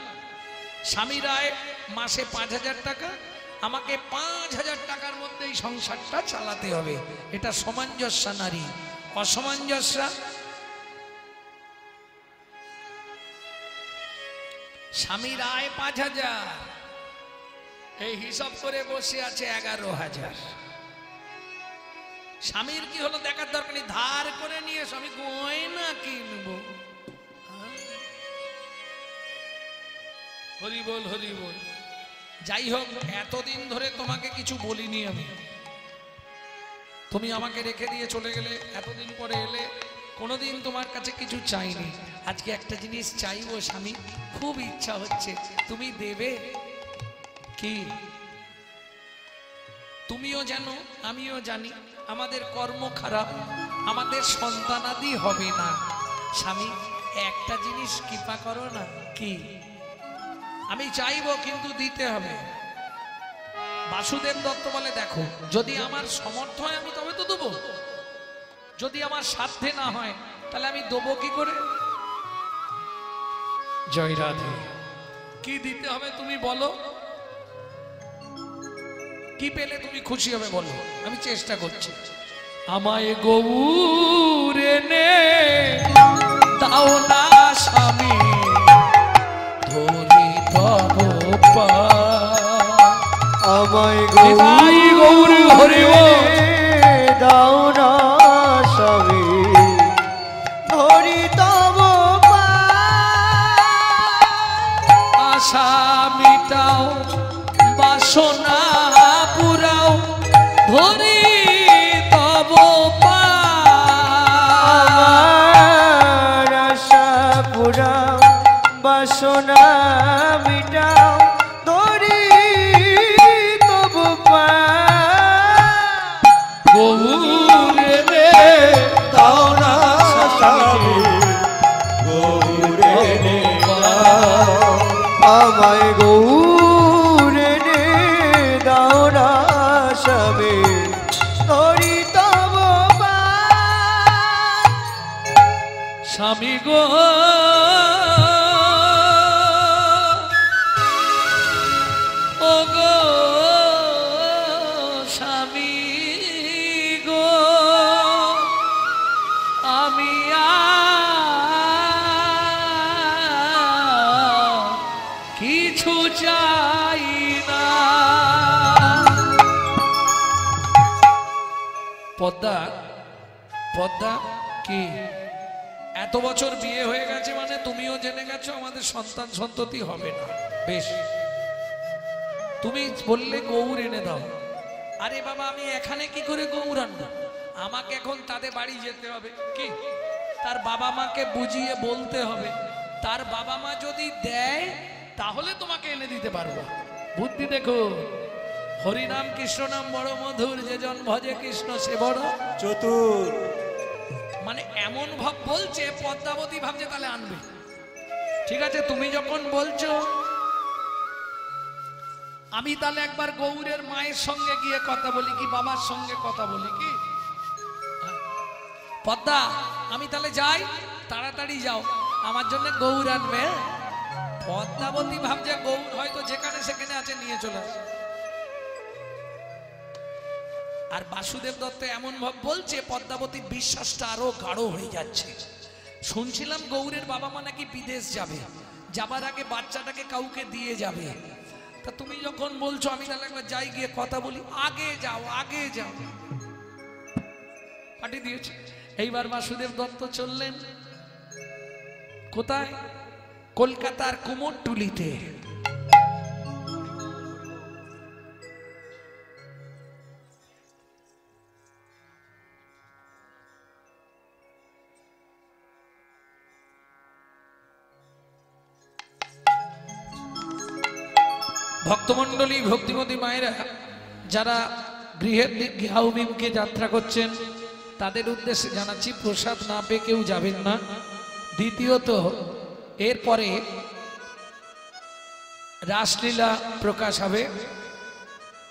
স্বামীর আয় মাসে 5,000 টাকা, আমাকে 5,000 টাকার মধ্যেই সংসারটা চালাতে হবে, এটা সামঞ্জস্য নারী। অসামঞ্জস্য স্বামীর আয় 5,000, এই হিসাব করে বসে আছে 11,000। স্বামীর কি হলো দেখার দরকার নেই, ধার করে নিয়ে স্বামী গয়না কিনবো। হরি বল হরি বল। যাই হোক, এতদিন ধরে তোমাকে কিছু বলিনি আমি, তুমি আমাকে রেখে দিয়ে চলে গেলে, এতদিন পরে এলে, কোনোদিন তোমার কাছে কিছু চাইনি। আজকে একটা জিনিস চাইবো স্বামী, খুব ইচ্ছা হচ্ছে, তুমি দেবে কি? তুমিও জানো আমিও জানি আমাদের কর্ম খারাপ, আমাদের সন্তানাদি হবে না। স্বামী একটা জিনিস কৃপা করো না। কি? আমি চাইবো কিন্তু দিতে হবে। বাসুদেব দত্ত বলে, দেখো যদি আমার সমর্থ হয় আমি তবে তো দেবো, যদি আমার সাধ্যে না হয় তাহলে আমি দেবো কি করে? জয় রাধে। কি দিতে হবে তুমি বলো, কি পেলে তুমি খুশি হবে বলো, আমি চেষ্টা করছি। আমায় গৌর এনে দাও না স্বামী, ধরি তব পায়। আমায় নিতাই গৌর হরি বল। দাও না স্বামী, ধরি তব আশা মিটাও বাসনা পুরাও, ধরি তব আমার আশা পুরাও, বাসনা মিটাও, ধরি তব গৌর এনে দাও না স্বামী, গৌর এনে দাও। আমায় গৌর এনে দাও না স্বামী, ধরি তব স্বামী গো ও গো স্বামী গো, আমি কিছু চাই না। পদ্মা পদ্মা কি এত বছর বিয়ে হয়ে গেছে মানে তুমিও জেনে গেছো আমাদের সন্তান সন্ততি হবে না। বেশ, তুমি বললে গৌর এনে দাও। আরে বাবা, আমি এখানে কি করে গৌর আনবো? আমাকে এখন তাদের বাড়ি যেতে হবে, কি তার বাবা মাকে বুঝিয়ে বলতে হবে। তার বাবা মা যদি দেয় তাহলে তোমাকে এনে দিতে পারবো। বুদ্ধি দেখো, হরিনাম কৃষ্ণ নাম বড় মধুর, যে জন ভজে কৃষ্ণ সে বড় চতুর। মানে এমন ভাব বলছে, পদ্মাবতী ভাবছে তাহলে আনবে। ঠিক আছে, তুমি যখন বলছো আমি তাহলে একবার গৌরের মায়ের সঙ্গে গিয়ে কথা বলি, কি বাবার সঙ্গে কথা বলি। কি পদ্মা, আমি তাহলে যাই, তাড়াতাড়ি যাও, আমার জন্য গৌর আনবে। পদ্মাবতী ভাবছে গৌর হয়তো যেখানে সেখানে আছে, নিয়ে চলে আসে। আর বাসুদেব দত্ত এমন ভাব বলছে, পদ্মাবতীর বিশ্বাসটা আরো গাঢ় হয়ে যাচ্ছে। শুনছিলাম গৌরের বাবা মা নাকি বিদেশ যাবে, যাবার আগে বাচ্চাটাকে কাউকে দিয়ে যাবে। তা তুমি যখন বলছো আমি তাহলে একবার যাই, গিয়ে কথা বলি। আগে যাও, আগে যাও, পাঠিয়ে দিয়েছে। এইবার বাসুদেব দত্ত চললেন কোথায়? কলকাতার কুমোরটুলিতে। ভক্তমণ্ডলী, ভক্তিমতী মায়েরা, যারা গৃহের দিকে হাউমিমকে যাত্রা করছেন তাদের উদ্দেশ্যে জানাচ্ছি, প্রসাদ না পেয়ে কেউ যাবেন না। দ্বিতীয়ত, এরপরে রাসলীলা প্রকাশ হবে,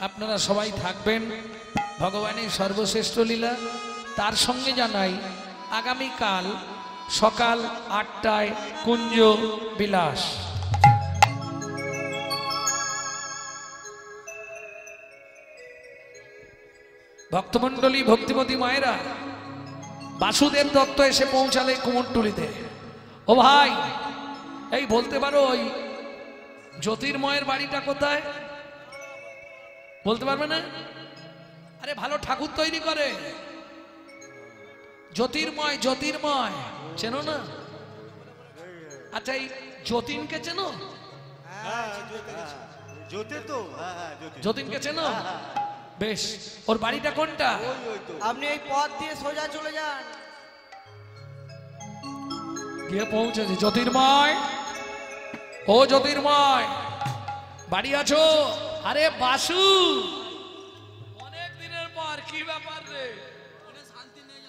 আপনারা সবাই থাকবেন। ভগবানের সর্বশ্রেষ্ঠ লীলা। তার সঙ্গে জানাই, আগামীকাল সকাল 8টায় কুঞ্জ বিলাস। ভক্তমণ্ডলী, ভক্তিমতী মায়েরা, বাসুদেব দত্ত এসে পৌঁছালে কুমোরটুলিতে। ও ভাই, এই বলতে পারো ওই জ্যোতির্ময়ের বাড়িটা কোথায়? বলতে পারবে না? আরে ভালো ঠাকুর তৈরি করে জ্যোতির্ময়। জ্যোতির্ময় চেনো না? আচ্ছা, এই যতীনকে চেনো? যতীনকে চেনো? বেশ, ওর বাড়িটা কোনটা? আপনি এই পথ দিয়ে সোজা চলে যান, গিয়ে পৌঁছেছে। জ্যোতির্ময়, ও জ্যোতির্ময়, বাড়ি আছো? আরে বাসু, অনেক দিনের পর, কি ব্যাপার রে?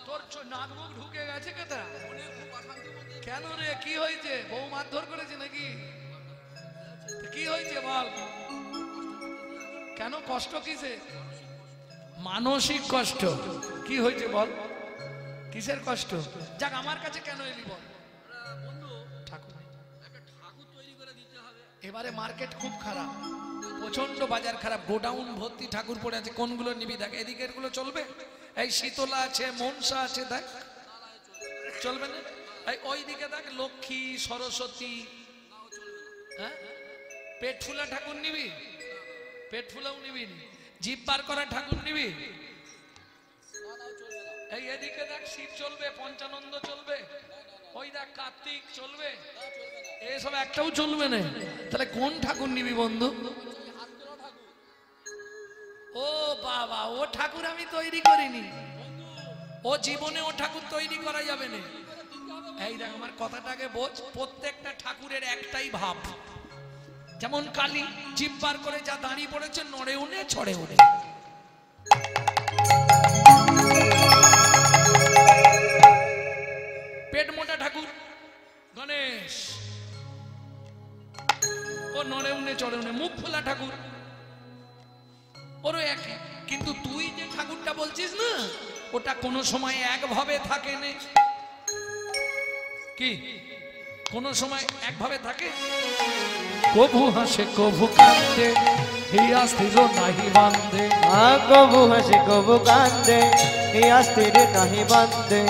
তোর নাক মুখ ঢুকে গেছে কেতা? কেন রে, কি হয়েছে? বউ মারধর করেছে নাকি? কি হয়েছে বল? কেন, কষ্ট কিসে? মানসিক কষ্ট। কি হয়েছে বল, কিসের কষ্ট? যাক, আমার কাছে কেন এলি বল? ঠাকুর তৈরি করে দিতে হবে। এবারে মার্কেট খুব খারাপ, প্রচন্ড বাজার খারাপ, গোডাউন ভর্তি ঠাকুর পড়ে আছে, কোনগুলো নিবি দেখ। এদিকের গুলো চলবে? এই শীতলা আছে, মনসা আছে, দেখ চলবে না? এই ওই দিকে দেখ লক্ষ্মী, সরস্বতী। হ্যাঁ, পেট ফুলা ঠাকুর নিবি? পেট ফুলাও নিবি? জিভ বার করা ঠাকুর নিবি? এই এদিকে দেখ শিব চলবে, পঞ্চানন্দ চলবে, ওই দেখ কার্তিক চলবে, এসব একটাও চলবে না। তাহলে কোন ঠাকুর নিবি বন্ধু? ও বাবা, ও ঠাকুর আমি তৈরি করিনি, ও জীবনে ও ঠাকুর তৈরি করা যাবে না। এই দেখ আমার কথাটাকে বোঝ, প্রত্যেকটা ঠাকুরের একটাই ভাব। যেমন কালী জিভ বার করে যা দাঁড়িয়ে পড়েছে, নড়ে উনে ছড়ে উনে। পেট মোটা ঠাকুর গণেশ, ও নড়ে উনে চড়ে উনে। মুখ ফোলা ঠাকুর ওরও এক। কিন্তু তুই যে ঠাকুরটা বলছিস না, ওটা কোনো সময় একভাবে থাকে না। কি কোনো সময় একভাবে থাকে? কবু হাসে কবু কান্দে, হিয়া স্থির নাহি বান্ধে। কবু হাসে কবু কান্দে, হিয়া স্থির নাহি বান্ধে।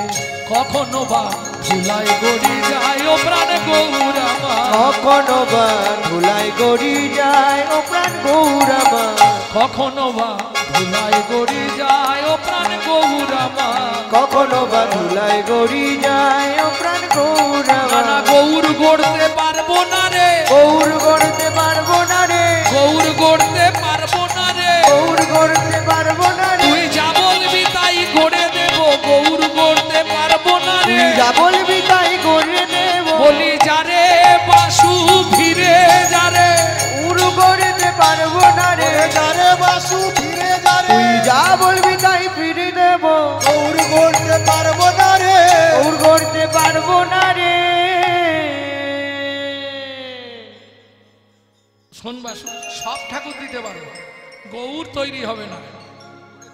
কখনো বা ধুলাই গড়ি যায় ও প্রাণ গৌর আমার। কখনো বা ধুলাই গড়ি যায় ও প্রাণ গৌর আমার। কখনো বা ধুলাই গড়ি যায় ও প্রাণ গৌর আমার। কখনো বা ধুলাই গড়ি যায় ও প্রাণ গৌর আমার। না গৌর গড়তে পারবো না রে, গৌর গড়তে পারবো না রে, গৌর গড়তে পারবো না রে। গৌর গড়তে পারবো না রে। তুই যা বলবি তাই গড়ে দেব, গৌর গড়তে পারবো না রে। তুই যা বলবি তাই গড়ে দেব। বলি যারে বাসু ফিরে যারে, গৌর গড়তে পারবো না রে। যারে বাসু ফিরে যারে, তুই যা বলবি তাই ফিরে দেব। গৌর করতে পারবো না রে। গৌর গড়তে পারবো না রে। শোন বাসু, সব ঠাকুর দিতে পারবো, গৌর তৈরি হবে না।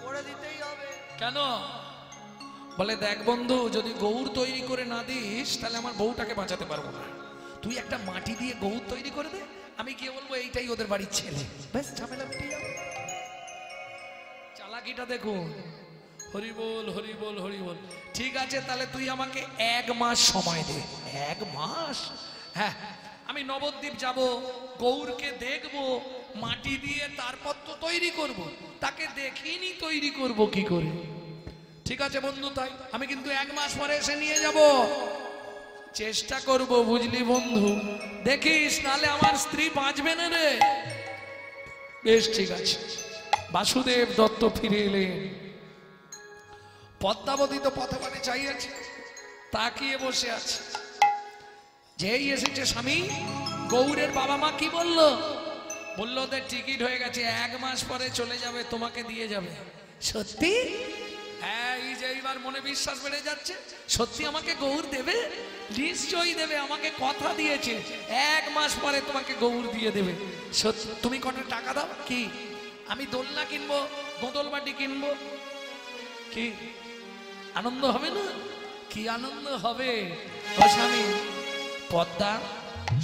করে দিতেই হবে। কেন? বলে দেখ বন্ধু, যদি গৌর তৈরি করে না দিস তাহলে আমার বউটাকে বাঁচাতে পারবো না। তুই একটা মাটি দিয়ে গৌর তৈরি করে দে, আমি গিয়ে বলবো এইটাই ওদের বাড়ির ছেলে, ব্যাস ঝামেলা মিটে যাবে। চালাকিটা দেখুন। হরি বল হরি বল হরি বল। ঠিক আছে, তাহলে তুই আমাকে 1 মাস সময় দে। 1 মাস? হ্যাঁ, আমি নবদ্বীপ যাব, গৌরকে দেখব, মাটি দিয়ে তারপর তো তৈরি করব। তাকে দেখিনি তৈরি করব কি করে? ঠিক আছে বন্ধু, তাই আমি কিন্তু 1 মাস পরে এসে নিয়ে যাব। চেষ্টা করব, বুঝলি বন্ধু? দেখিস, নালে আমার স্ত্রী বাঁচবে না রে। বেশ ঠিক আছে। বাসুদেব দত্ত ফিরে এলেন। পদ্মাবতী তো পথে পথে চাইছে, তাকিয়ে বসে আছে। যেই এসেছে স্বামী, গৌরের বাবা মা কি বলল? বলল ওদের টিকিট হয়ে গেছে, 1 মাস পরে চলে যাবে, তোমাকে দিয়ে যাবে। সত্যি? হ্যাঁ, এই যে এইবার মনে বিশ্বাস বেড়ে যাচ্ছে, সত্যি আমাকে গৌর দেবে? নিশ্চয়ই দেবে, আমাকে কথা দিয়েছে 1 মাস পরে তোমাকে গৌর দিয়ে দেবে। সত্যি? তুমি কত টাকা দাও? কি আমি দোলনা কিনবো, গোদল বাটি কিনবো। কি আনন্দ হবে না? কি আনন্দ হবে ও স্বামী। পদ্মা,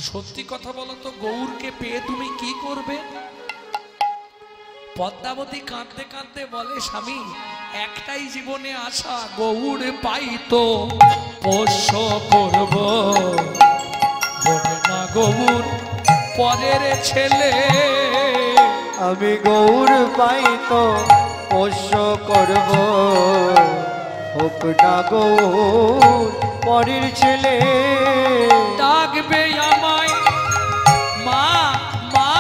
সত্যি কথা বলো তো, গৌরকে পেয়ে তুমি কি করবে? পদ্মাবতী কাঁদতে কাঁদতে বলে, স্বামী একটাই জীবনে আশা, গৌর পাইতো পোষ্য করব, বলে না গৌর পরের ছেলে। আমি গৌর পাই তো পোষ্য করব, হোক না গৌর পরের ছেলে। ডাকবে আমায় মা মা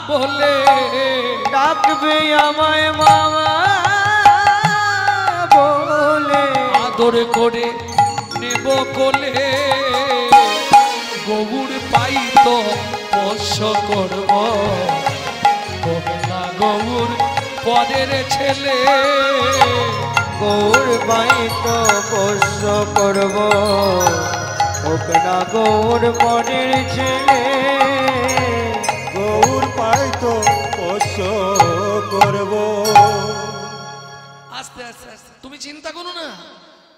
বলে, ডাকবে আমায় মামা বলে, আদর করে নেব কোলে, গৌর পাই তো পোষ্য করব, হবে না গৌর পরের ছেলে। গৌর পাই তো পোষ্য করব, হোক না গৌর পরের ছেলে। গৌর পাই তো পোষ্য করব। আস্তে আস্তে আস্তে, তুমি চিন্তা করো না,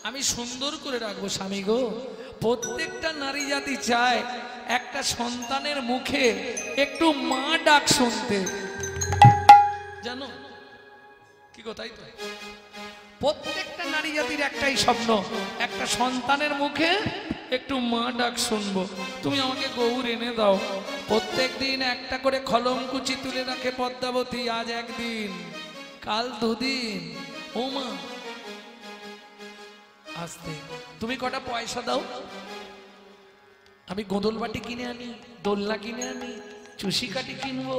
আমি সুন্দর করে রাখবো স্বামী গো। প্রত্যেকটা নারী জাতি চায় একটা সন্তানের মুখে একটু মা ডাক শুনতে। কি গো, তাই তো? প্রত্যেকটা নারী জাতির একটাই স্বপ্ন, একটা সন্তানের মুখে একটু মা ডাক শুনবো। তুমি আমাকে গৌর এনে দাও। প্রত্যেক দিন একটা করে খলমকুচি তুলে রাখে পদ্মাবতী, আজ একদিন, কাল দুদিন। ও মা আসতে, তুমি কটা পয়সা দাও, আমি গোদল বাটি কিনে আনি, দোলনা কিনে আনি, চুষি কাটি কিনবো,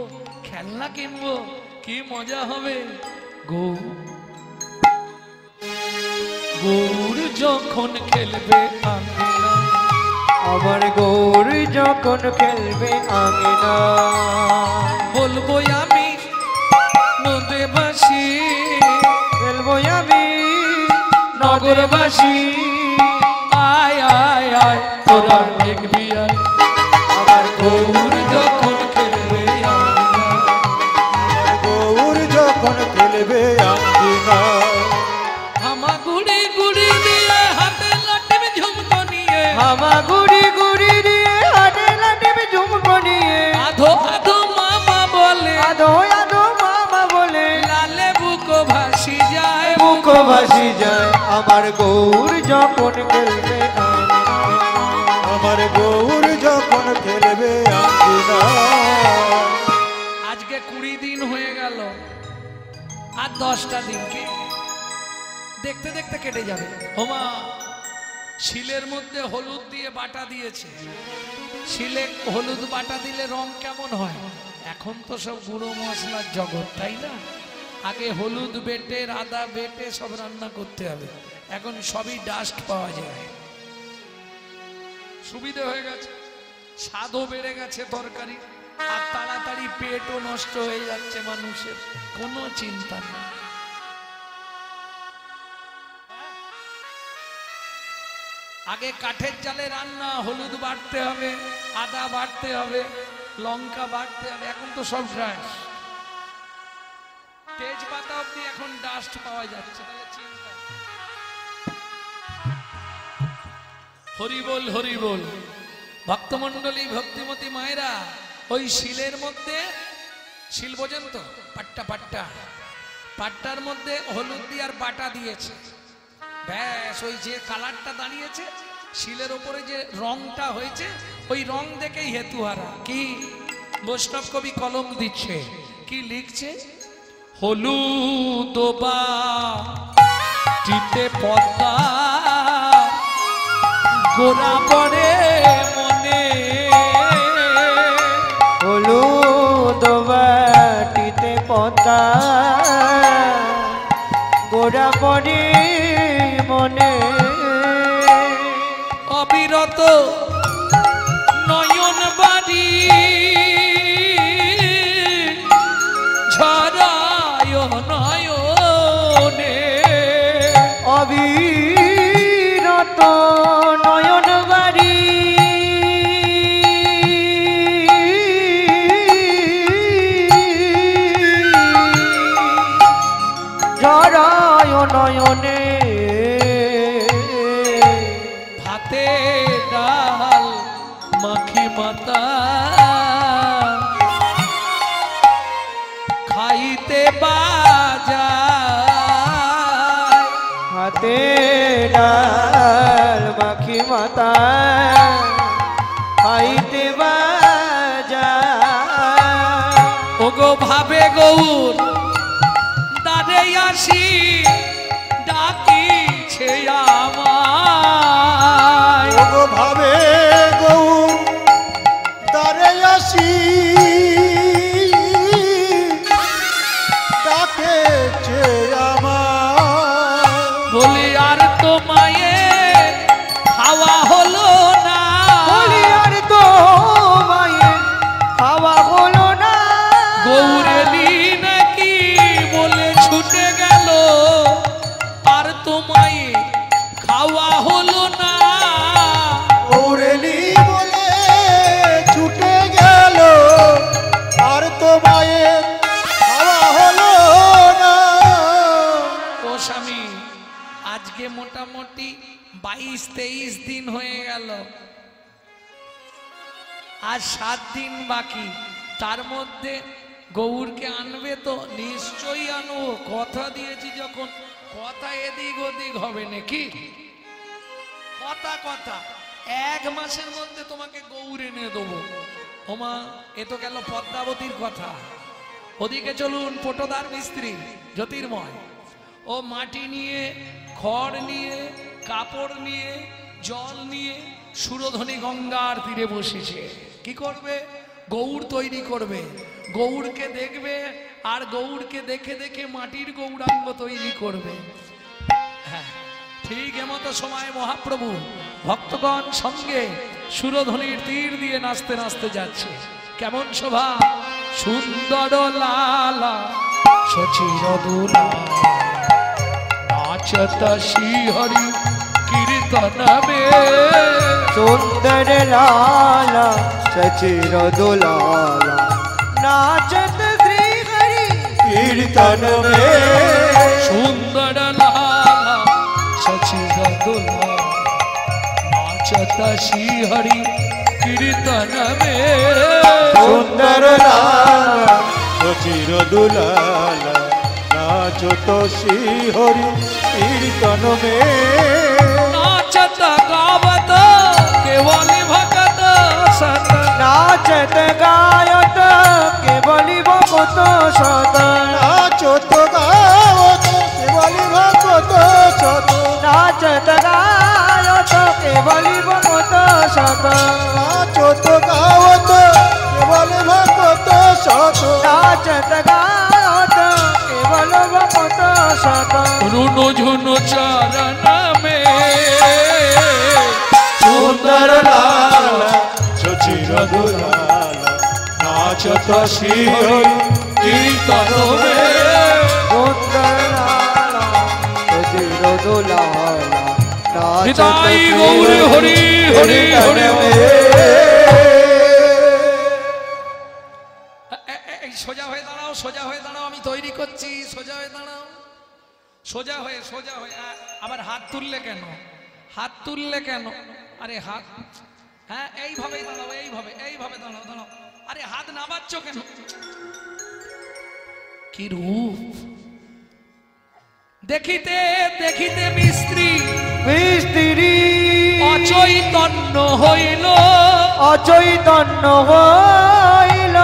খেলনা কিনবো, কি মজা হবে। গৌর গৌর যখন খেলবে আঙ্গনা, আমার গৌর যখন খেলবে আঙিনা, বলবো আমি নদেবাসী, খেলবো আমি নগরবাসী, আয় আয় আয় তোরা দেখবি আয়। আমার গৌর যখন খেলবে আঙ্গনা, গৌর যখন খেলবে আঙ্গিনা, হামা গুড়ি গুড়ি দিয়ে হাতে লাটিম ঝুমকো নিয়ে, হামা গুড়ি গুড়ি দিয়ে হাতে লাটিম ঝুমকো নিয়ে, আধো আধো মামা বলে, আদো আদো মামা বলে, লালে বুকো ভাসি যায়, মুখ ভাসি যায়। আমার গৌর যখন খেলবে আঙিনা, আমার গৌর যখন খেলবে আঙ্গিনা। আজকে 20 দিন হয়ে গেল, আর 10টা দিন কি দেখতে দেখতে কেটে যাবে। ওমা, শিলের মধ্যে হলুদ দিয়ে বাটা দিয়েছে, শিলে হলুদ বাটা দিলে রং কেমন হয়? এখন তো সব গুঁড়ো মশলার জগৎ, তাই না? আগে হলুদ বেটে, আদা বেটে সব রান্না করতে হবে, এখন সবই ডাস্ট পাওয়া যায়, সুবিধা হয়ে গেছে, স্বাদও বেড়ে গেছে তরকারি, আর তাড়াতাড়ি পেটও নষ্ট হয়ে যাচ্ছে মানুষের, কোনো চিন্তা নেই। আগে কাঠের জালে রান্না, হলুদ বাটতে হবে, আদা বাটতে হবে, লঙ্কা বাটতে হবে, এখন তো সব গ্যাস, তেজপাতা অব্দি এখন ডাস্ট পাওয়া যাচ্ছে, তাহলে চিন্তা। হরি বল হরি বল। ভক্তমন্ডলী, ভক্তিমতী মায়েরা, ওই শিলের মধ্যে, শিল বোঝেন তো, পাট্টা পাট্টা, পাট্টার মধ্যে হলুদ দিয়ে আর বাটা দিয়েছে, ব্যাস ওই যে কালারটা দাঁড়িয়েছে, শিলের ওপরে যে রংটা হয়েছে, ওই রং দেখেই হেতুহারা। কি বৈষ্ণব কবি কলম দিচ্ছে, কি লিখছে? হলুদ বাটিতে পদ্মা গোরা পড়ে মনে, হলুদ বাটিতে পদ্মা গোরা পড়ে মনে, অবিরত নয়ন বাড়ি ঝরায় নয়নে, অবিরত নয়ন বাড়ি ঝরায় নয়নে, ভাতে ডাল মাখি মাতা খাইতে বাজায়, হাতে ডাল মাখি মাতা খাইতে বাজায়। ওগো ভাবে গৌর দাঁড়ে আসি ডাকিছে আমায়, ওগো ভাবে গৌর দ্বারে আসি ডাকেছে আমার, বলি আর তো মায়ের খাওয়া হলো না, বলি আর তো মায়ের খাওয়া হলো না, গৌরেলি নাকি বলে ছুটে গেল, আর তো মায়ের খাওয়া হলো না, ওরেলি বলে ছুটে গেল, আর তো মায়ের খাওয়া হলো না। ও স্বামী, আজকে মোটামুটি 22-23 দিন হয়ে গেল, আর 7 দিন বাকি, তার মধ্যে গৌরকে আনবে তো? নিশ্চয়ই আনবো, কথা দিয়েছি যখন। কথা এদিক ওদিক হবে নাকি? কথা কথা 1 মাসের মধ্যে তোমাকে গৌর এনে দেবো। ওমা, এ তো গেল পদ্মাবতীর কথা। ওদিকে চলুন, পটদার মিস্ত্রি জ্যোতির্ময়, ও মাটি নিয়ে, খড় নিয়ে, কাপড় নিয়ে, জল নিয়ে সুরধনী গঙ্গার তীরে বসেছে। কি করবে? গৌর তৈরি করবে। গৌরকে দেখবে আর গৌরকে দেখে দেখে মাটির গৌরাঙ্গ তৈরি করবে। হ্যাঁ, ঠিক এমতো সময় মহাপ্রভু ভক্তগণ সঙ্গে সুরধনীর তীর দিয়ে নাচতে নাচতে যাচ্ছে। কেমন শোভা! সুন্দর লালা সচির দুলা নাচত শ্রীহরি কীর্তন মে। सुंदर लाला सचिर दुलाला नाचत श्री हरि कीर्तन में। सुंदर लाला सचिर दुला नाचत श्रीहरि कीर्तन में। सुंदर लाला সচির দুলালা নাচত শ্রী হরি কীর্তন মে। नाचत गावत केवली भगत सत। नाचत गायत केवली भगत सत। নাচত গাওত কেবলি ভগত সত। नाचत गायत केवली भगत सत। নাচত গাওত কেবলি ভগত সত। नाचत गायत केवल भगत सत। रुनु झुनु चरण में সুন্দর লালা সচির দুলালা নাচত শ্রী হরি কীর্তন মে। सुंदर लाला सचिर दुलाला नाचत निताई श्री गौर हरि हरि हरि। সোজা হয়ে দাঁড়াও, সোজা হয়ে দাঁড়াও, আমি তৈরি করছি। সোজা হয়ে দাঁড়াও, সোজা হয়ে, সোজা হয়ে। আবার হাত তুললে কেন? হাত তুললে কেন? আরে হাত, হ্যাঁ এইভাবেই দাঁড়াও, এইভাবে, এইভাবে দাঁড়াও, দাঁড়াও। আরে হাত নামাচ্ছ কেন? কি রূপ! দেখিতে দেখিতে মিস্ত্রি মিস্ত্রি অচৈতন্য হইল। অচৈতন্য হইল।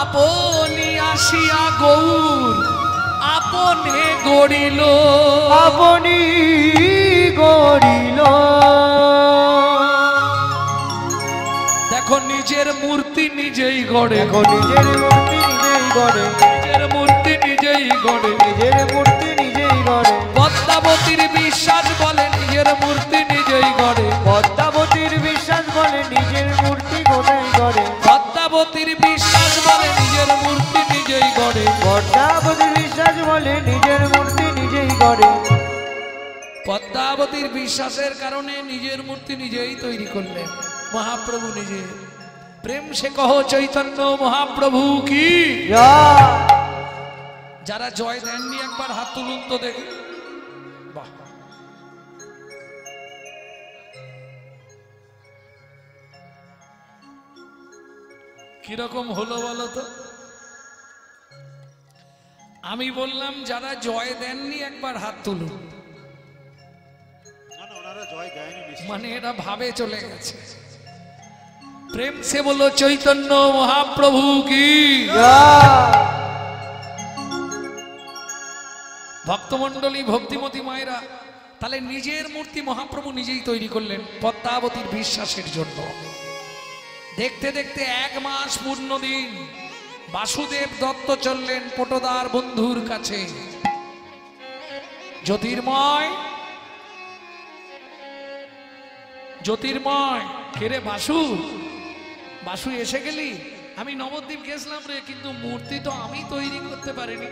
আপনি আসিয়া গৌর আপনে গড়িল। আপনি গড়িল। দেখো নিজের মূর্তি নিজেই গড়ে, এখন নিজের মূর্তি নিজেই গড়ে। নিজের মূর্তি নিজেই গড়ে। নিজের মূর্তি নিজেই গড়ে। পদ্মাবতীর বিশ্বাস বলে নিজের মূর্তি নিজেই গড়ে। পদ্মাবতীর বিশ্বাস বলে নিজের মূর্তি গোটাই গড়ে। পদ্মাবতীর বিশ্বাস বলে নিজের মূর্তি নিজেই গড়ে। পদ্মাবতীর বিশ্বাস বলে নিজের মূর্তি নিজেই গড়ে। পদ্মাবতীর বিশ্বাসের কারণে নিজের মূর্তি নিজেই তৈরি করলেন মহাপ্রভু নিজে। প্রেম সে কহ চৈতন্য মহাপ্রভু কি। যারা জয় দেননি একবার হাত তুলুন তো দেখি। বাহ, কিরকম হলো বলো তো? আমি বললাম যারা জয় দেননি একবার হাত তুলুন। ওনারা জয় দেয়নি, মানে এটা ভাবে চলে গেছে। প্রেম সে বলো চৈতন্য মহাপ্রভু কি। ভক্তমন্ডলী, ভক্তিমতী মায়েরা, তাহলে নিজের মূর্তি মহাপ্রভু নিজেই তৈরি করলেন পদ্মাবতীর বিশ্বাসের জন্য। দেখতে দেখতে 1 মাস পূর্ণ দিন বাসুদেব দত্ত চললেন পটদার বন্ধুর কাছে। জ্যোতির্ময়, জ্যোতির্ময়, কেরে বাসু, বাসু এসে গেলি? আমি নবদ্বীপ গেছিলাম রে, কিন্তু মূর্তি তো আমি তৈরি করতে পারিনি।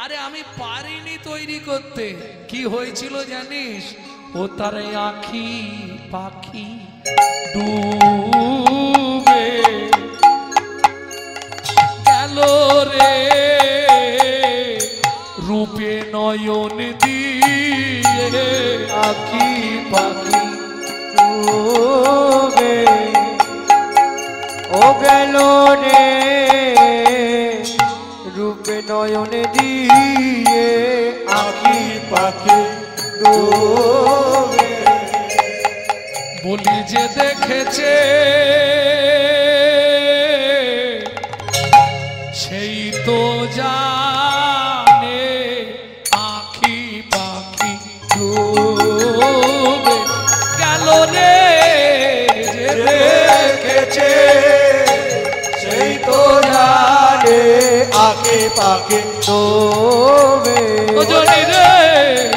আরে আমি পারিনি তৈরি করতে। কি হয়েছিল জানিস? ও তার আঁখি পাখি ডুবে গেল রে রূপে নয়ন দিয়ে। আখি পাখি ডুবে ও গেল রে রূপে নয়নে দিয়ে আঁকি পাখি ডোবে বলি যে দেখেছে সেই তো জানে আঁখি পাখি ডুবে গেল রে যে দেখেছে সেই তো জানে আঁকি পাখি ডোবে জনি রে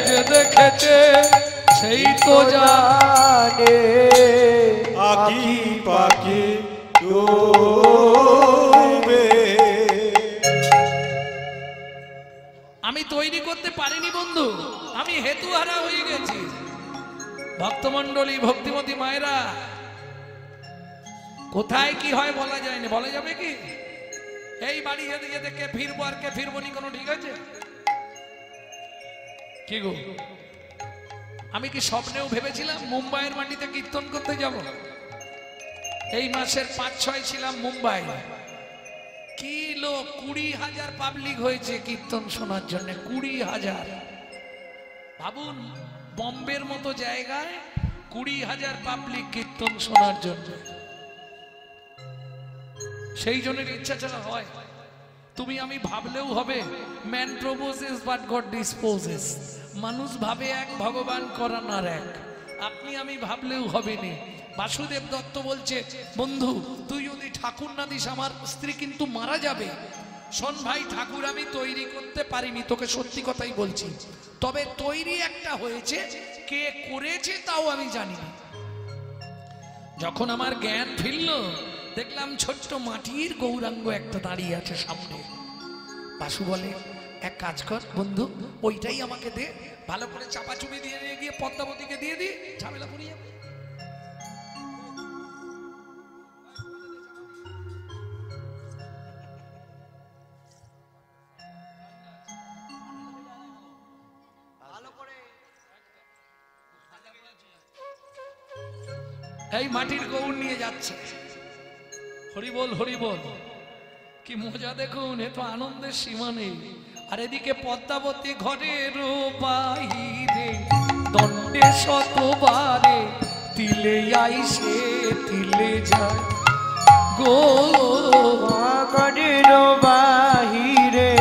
যে দেখেছে সেই তো জানে আঁকি পাখি ডোবে আমি তৈরি করতে পারিনি বন্ধু, আমি হেতুহারা হয়ে গেছি। ভক্তমণ্ডলী, ভক্তিমতী মায়েরা, কোথায় কি হয় বলা যায়নি, বলা যাবে কি? এই বাড়ি যেতে যেতে কে ফিরবো আর কে ফিরবো নি কোনো ঠিক আছে? কি গো, আমি কি স্বপ্নেও ভেবেছিলাম মুম্বাইয়ের মাটিতে কীর্তন করতে যাব? এই মাসের 5-6 ছিলাম মুম্বাই। কি লোক, 20,000 পাবলিক হয়েছে কীর্তন শোনার জন্য। 20,000 ভাবুন, বম্বের মতো জায়গায় 20,000 পাবলিক কীর্তন শোনার জন্য। সেই জনের ইচ্ছা ছাড়া হয়? তুমি আমি ভাবলেও হবে। Man proposes but god disposes. মানুষ ভাবে এক, ভগবান করান আর এক। আপনি আমি ভাবলেও হবে না। বাসুদেব দত্ত বলছে, বন্ধু তুই যদি ঠাকুর না দিস আমার স্ত্রী কিন্তু মারা যাবে। শোন ভাই, ঠাকুর আমি তৈরি করতে পারিনি, তোকে সত্যি কথাই বলছি। তবে তৈরি একটা হয়েছে, কে করেছে তাও আমি জানি না। যখন আমার জ্ঞান ফিরল, দেখলাম ছোট্ট মাটির গৌরাঙ্গ একটা দাঁড়িয়ে আছে সামনে। বাসু বলে, এক কাজ কর বন্ধু, ওইটাই আমাকে দে, ভালো করে চাপাচুপি দিয়ে নিয়ে গিয়ে পদ্মাবতীকে দিয়ে দি, ঝামেলা পুড়িয়ে যাবে। এই মাটির গৌর নিয়ে যাচ্ছে। হরি বল, হরি বল। কি মজা দেখুন, এ তো আনন্দের সীমা নেই। আর এদিকে পদ্মাবতী ঘরের বাহিরে দণ্ডে শতবারে তিলে আইসে তিলে যায় গো। ঘরের বাহিরে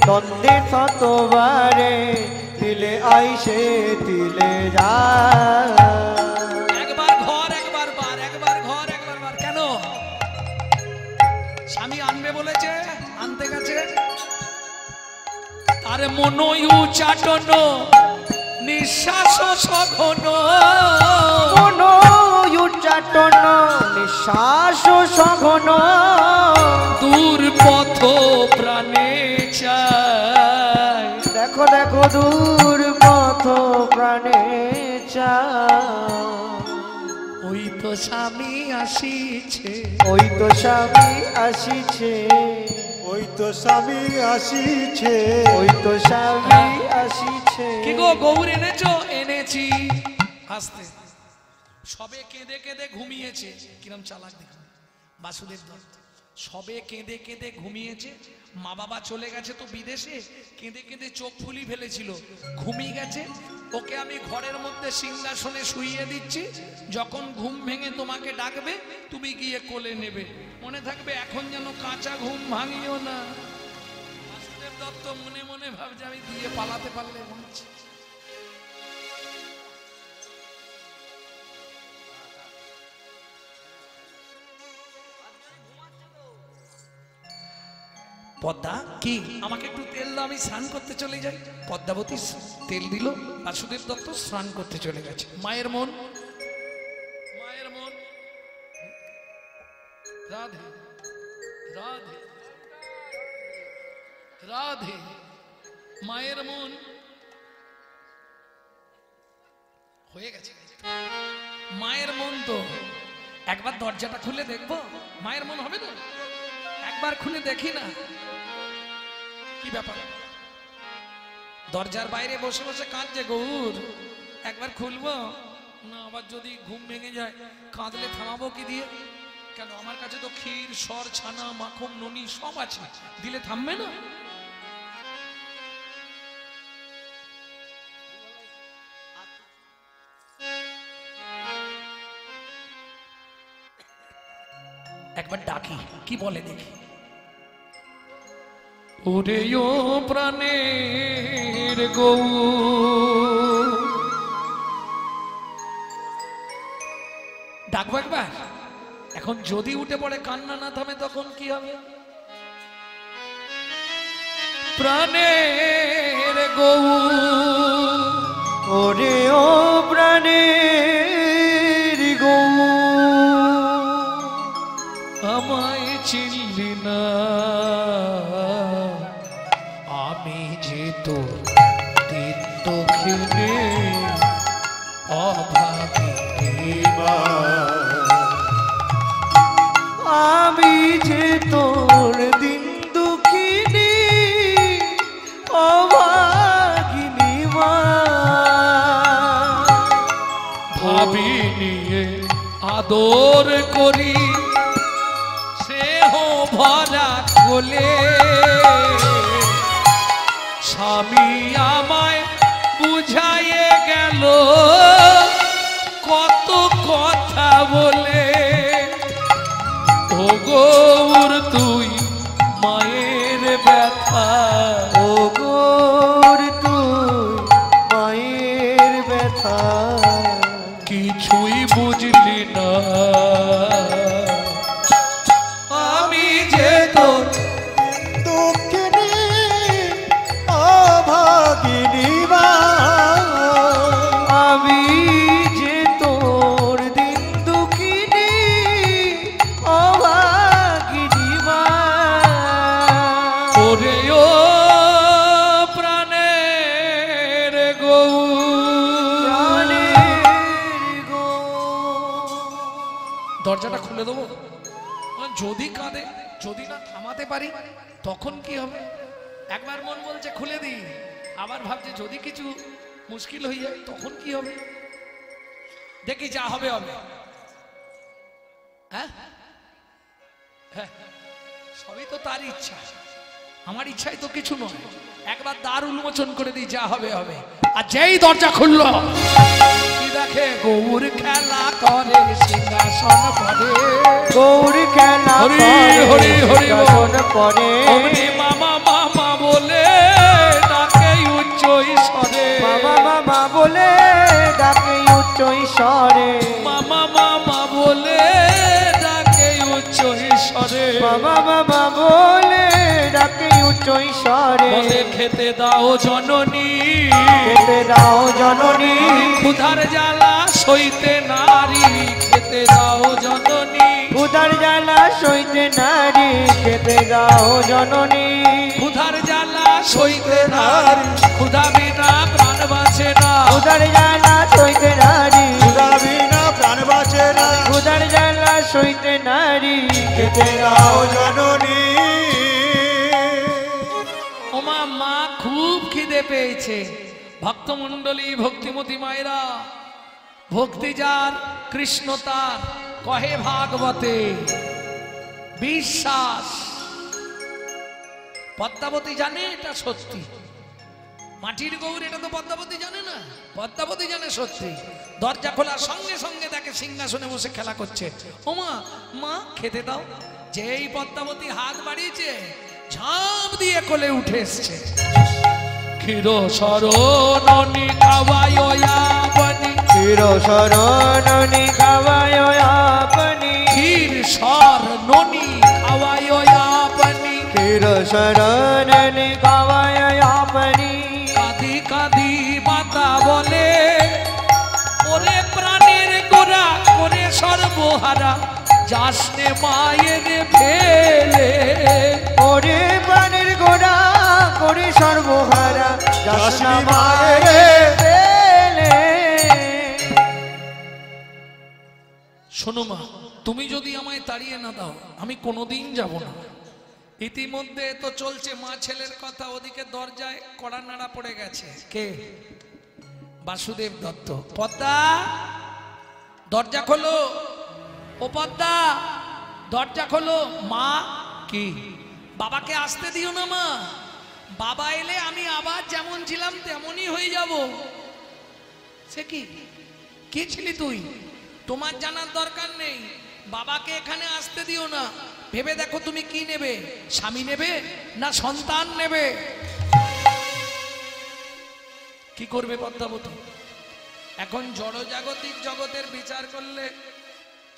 দ্বন্দ্বে শতবারে তিলে আইসে তিলে যায়। একবার ঘর একবার বার, একবার ঘর একবার বার। কেন? স্বামী আনবে বলেছে, আনতে গেছে। তার মনই উচাটন, নিঃশ্বাস সঘন, উচ্চাটন নিঃশ্বাস সঘন, দূর পথ প্রাণে চায়। দেখো দেখো দূর পথ প্রাণে চায়। ওই তো স্বামী আসিছে, ওই তো স্বামী আসিছে, ওই তো স্বামী আসিছে, ওই তো স্বামী আসিছে। কি গো গৌর এনেছো? এনেছি। হাসতে সবে কেঁদে কেঁদে ঘুমিয়েছে। কিরম চালাক দেখুন বাসুদেব দত্ত। সবে কেঁদে কেঁদে ঘুমিয়েছে। মা বাবা চলে গেছে তো বিদেশে, কেঁদে কেঁদে চোখ ফুলি ফেলেছিল, ঘুমিয়ে গেছে। ওকে আমি ঘরের মধ্যে সিংহাসনে শুইয়ে দিচ্ছি। যখন ঘুম ভেঙে তোমাকে ডাকবে, তুমি গিয়ে কোলে নেবে। মনে থাকবে, এখন যেন কাঁচা ঘুম ভাঙিও না। বাসুদেব দত্ত মনে মনে ভাবছে, আমি দিয়ে পালাতে পারলে বাঁচি। পদ্মা কি, আমাকে একটু তেল দাও, আমি স্নান করতে চলে যাই। পদ্মাবতী তেল দিল, বাসুদেব দত্ত স্নান করতে চলে গেছে। মায়ের মন, মায়ের মন, রাধে রাধে রাধে। মায়ের মন হয়ে গেছে। মায়ের মন তো একবার দরজাটা খুলে দেখবো, মায়ের মন হবে না? একবার খুলে দেখি না কি ব্যাপার। দরজার বাইরে বসে বসে কাঁদছে গৌর, একবার খুলবো না, আবার যদি ঘুম ভেঙে যায় কাঁদলে থামাবো কি দিয়ে? কেন আমার কাছে তো ক্ষীর সর ছানা মাখন ননি সব আছে, দিলে থামবে না? একবার ডাকি, কি বলে দেখি। ওরে ও প্রাণের গৌ, ডাকবো একবার। এখন যদি উঠে পড়ে কান্না না থামে তখন কি হবে? প্রাণের গৌ, ওরে ও প্রাণের গৌ, আমায় চিনলি না, আমি যে তোর দিন দক্ষিণে অভাগী মা। আমি যে তোর দিন দুঃখিনী অভাগিনী মা। ভাবি নিয়ে আদর করি স্নেহ ভরা কোলে, স্বামী আমায় বুঝাইয়ে গেল কত কথা বলে। ও গৌর তুই মায়ের ব্যথা, ও গোর তুই মায়ের ব্যথা কিছুই বুঝলি না। আমি যে তোর দুঃখিনী অভাগিনী মা। আমি যে তোর দিন দুঃখিনী অভাগিনী মা। ওরে ও প্রাণের গৌ, প্রাণের গো। দরজাটা খুলে দেবো? যদি কাঁদে, যদি না থামাতে পারি তখন কি হবে? একবার মন বলছে খুলে দিই, আবার ভাবছে যদি কিছু মুশকিল হয়ে যায় তখন কি হবে? দেখি যা হবে হবে। হ্যাঁ হ্যাঁ, সবই তো তার ইচ্ছা, আমার ইচ্ছাই তো কিছু নয়। একবার দ্বার উন্মোচন করে দিই, যা হবে হবে। আর যেই দরজা খুললো কি দেখে? গৌর খেলা করে সিংহাসন পরে, গৌর খেলা হরি করে হরি হরি বল। শাসন পরে। অমনি মামা মামা বলে ডাকে উচ্চ ঈশ্বরে, মামা মামা বলে ডাকে উচ্চ ঈশ্বরে। মামা মামা বলে ডাকে উচ্চ ঈশ্বরে। মামা মামা বলে ডাকে উচ্চ ঈশ্বরে। বলে খেতে দাও জননী, খেতে দাও জননী, ক্ষুধার জ্বালা সইতে নারী, খেতে দাও জননী, ক্ষুধার জ্বালা সইতে নারী। খেতে দাও জননী, ক্ষুধার জ্বালা সইতে নারী, ক্ষুধা বিনা প্রাণ বাঁচে না, ক্ষুধার জ্বালা সইতে নারী। ক্ষুধা বিনা প্রাণ বাঁচে না। ক্ষুধার জ্বালা সইতে নারী। খেতে দাও জননী। ওমা মা খুব খিদে পেয়েছে। ভক্তমণ্ডলী ভক্তিমতী মায়েরা, ভক্তি যার কৃষ্ণ তার, কহে ভাগবতে বিশ্বাস। পদ্মাবতী জানে এটা সত্যি, মাটির গৌর এটা তো পদ্মাবতী জানে না, পদ্মাবতী জানে সত্যি। দরজা খোলার সঙ্গে সঙ্গে দেখে সিংহাসনে বসে খেলা করছে। ওমা মা খেতে দাও। যেই পদ্মাবতী হাত বাড়িয়েছে ঝাঁপ দিয়ে কোলে উঠে এসছে। ক্ষীর শরণনি খাওয়ায় আপনি, চির শরণনি খাওয়ায় আপনি। ক্ষীর শরণনি খাওয়ায় আপনি, চির শরণনি খাওয়ায় আপনি। কাঁদি কাঁদি মাতা বলে ওরে প্রাণের গোরা করে সর্বহারা, যাসনে মায়ের ফেলে। ওরে প্রাণের গোড়া করে সর্বহারা, যাসনি যাসনা মায়ের মায়ের ফেলে। শোনো মা, তুমি যদি আমায় তাড়িয়ে না দাও আমি কোনোদিন যাব না। ইতিমধ্যে তো চলছে মা ছেলের কথা, ওদিকে দরজায় কড়া নাড়া পড়ে গেছে। কে? বাসুদেব দত্ত। পদ্মা দরজা খোলো, ও পদ্মা দরজা খোলো। মা কি? বাবাকে আসতে দিও না মা, বাবা এলে আমি আবার যেমন ছিলাম তেমনই হয়ে যাব। সে কি? কে ছিলি তুই? তোমার জানার দরকার নেই, বাবাকে এখানে আসতে দিও না। ভেবে দেখো তুমি কি নেবে, স্বামী নেবে না সন্তান নেবে? কি করবে পদ্মাবতী? এখন জড়জাগতিক জগতের বিচার করলে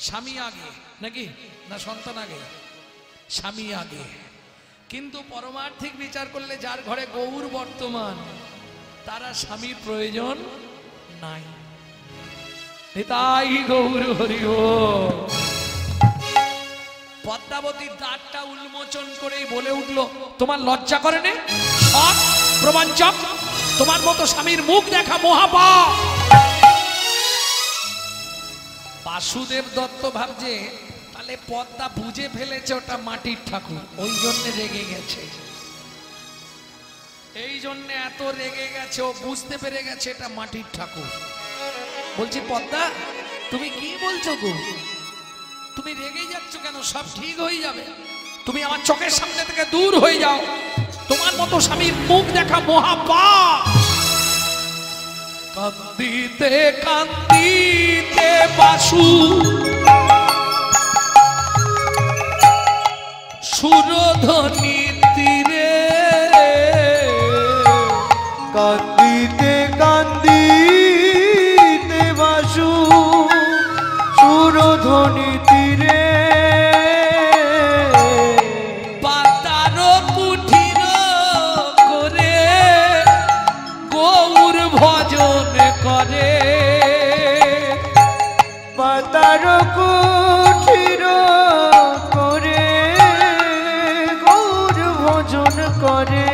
স্বামী আগে নাকি না সন্তান আগে? স্বামী আগে। কিন্তু পরমার্থিক বিচার করলে যার ঘরে গৌর বর্তমান, তারা স্বামীর প্রয়োজন নাই। নিতাই গৌর হরি বল। পদ্মাবতীর দাঁতটা উন্মোচন করেই বলে উঠলো, তোমার লজ্জা করে নে? সৎ প্রবঞ্চক, তোমার মতো স্বামীর মুখ দেখা মহাপাপ। বাসুদেব দত্ত ভাবছে তাহলে পদ্মা বুঝে ফেলেছে ওটা মাটির ঠাকুর, ওই জন্য রেগে গেছে। এই জন্য এত রেগে গেছে, ও বুঝতে পেরে গেছে এটা মাটির ঠাকুর। বলছি পদ্মা তুমি কি বলছো গো? তুমি রেগে যাচ্ছ কেন? সব ঠিক হয়ে যাবে, তুমি আমার চোখের সামনে থেকে দূর হয়ে যাও। তোমার মতো স্বামীর মুখ দেখা মহাপাপ। কান্দিতে কান্দিতে বাসু সুরধ্বনি তীরে, কান্দিতে কান্দিতে বাসু সুরধ্বনি তীরে, পাতার কুঠির করে গৌর ভজন করে। পাতার কুঠির করে গৌর ভজন করে।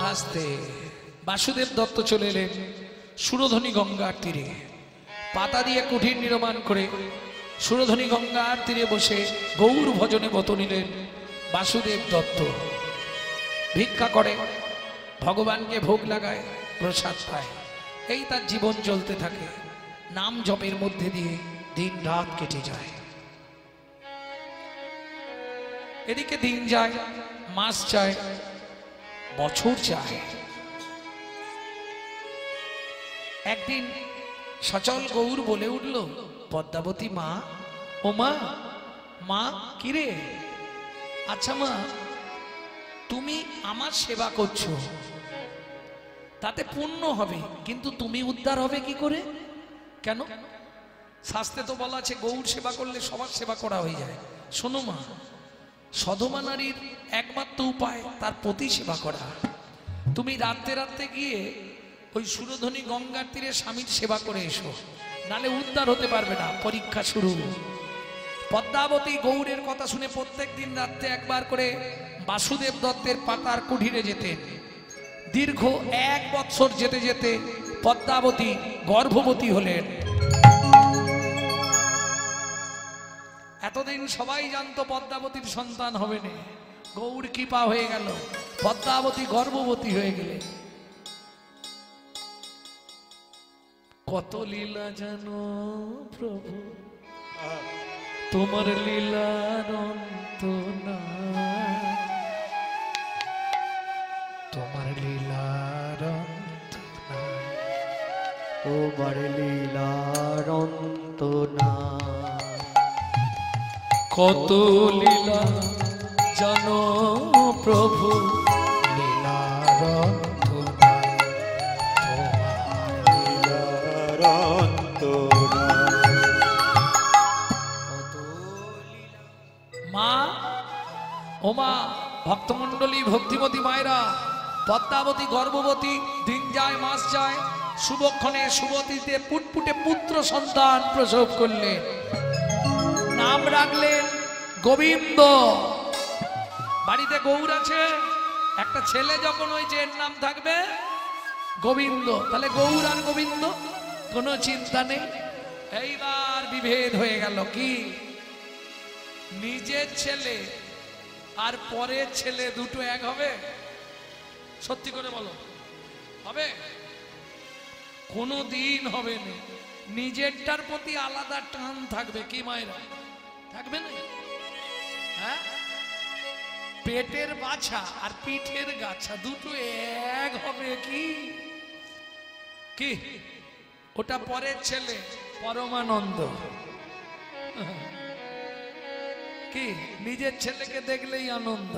আস্তে বাসুদেব দত্ত চলে এলেন সুরধ্বনি গঙ্গার তীরে, পাতা দিয়ে কুঠির নির্মাণ করে সুরধ্বনি গঙ্গার তীরে বসে গৌর ভজনে ব্রত নিলেন বাসুদেব দত্ত। ভিক্ষা করে, ভগবানকে ভোগ লাগায়, প্রসাদ পায়। এই তার জীবন চলতে থাকে, নাম জপের মধ্যে দিয়ে দিন রাত কেটে যায়। এদিকে দিন যায়, মাস যায়, বছর যায়। একদিন সচল গৌর বলে উঠল, পদ্মাবতী মা, ও মা, মা কিরে? আচ্ছা মা, তুমি আমার সেবা করছো, তাতে পুণ্য হবে, কিন্তু তুমি উদ্ধার হবে কি করে? কেন? শাস্ত্রে তো বলা আছে গৌর সেবা করলে সবার সেবা করা হয়ে যায়। শোনো মা, সধবা নারীর একমাত্র উপায় তার প্রতি সেবা করা। তুমি রাত্রে রাত্রে গিয়ে ওই সুরধ্বনি গঙ্গার তীরে স্বামীর সেবা করে এসো, নালে উদ্ধার হতে পারবে না। পরীক্ষা শুরু। পদ্মাবতী গৌরের কথা শুনে প্রত্যেক দিন রাত্রে একবার করে বাসুদেব দত্তের পাতার কুঠিরে যেতেন। দীর্ঘ 1 বৎসর যেতে যেতে পদ্মাবতী গর্ভবতী হলেন। এতদিন সবাই জানতো পদ্মাবতীর সন্তান হবে না, গৌর কৃপা হয়ে গেল, পদ্মাবতী গর্ভবতী হয়ে গেলেন। কত লীলা জানো প্রভু, তোমার লীলার অন্ত নাই, তোমার লীলার অন্ত নাই, তোমার লীলার অন্ত নাই। কত লীলা জানো প্রভু, লীলার অন্ত নাই, তোমার লীলার অন্ত নাই। মা, ও মা, ভক্তমণ্ডলী, ভক্তিমতী মায়েরা, পদ্মাবতী গর্ভবতী, দিন যায় মাস যায়, শুভক্ষণে শুভতিতে পুটপুটে পুত্র সন্তান প্রসব করলেন। নাম রাখলেন গোবিন্দ। বাড়িতে গৌর আছে, একটা ছেলে যখন হয়েছে এর নাম থাকবে গোবিন্দ। তাহলে গৌর আর গোবিন্দ কোনো চিন্তা নেই। এইবার বিভেদ হয়ে গেল। কি? নিজের ছেলে আর পরের ছেলে দুটো এক হবে? সত্যি করে বলো, হবে? কোনো দিন হবে না। নিজেরটার প্রতি আলাদা টান থাকবে কি মায়েরা? থাকবে না? হ্যাঁ, পেটের বাছা আর পিঠের গাছা দুটো এক হবে কি? কি ওটা পরের ছেলে পরমানন্দ, কি নিজের ছেলেকে দেখলেই আনন্দ।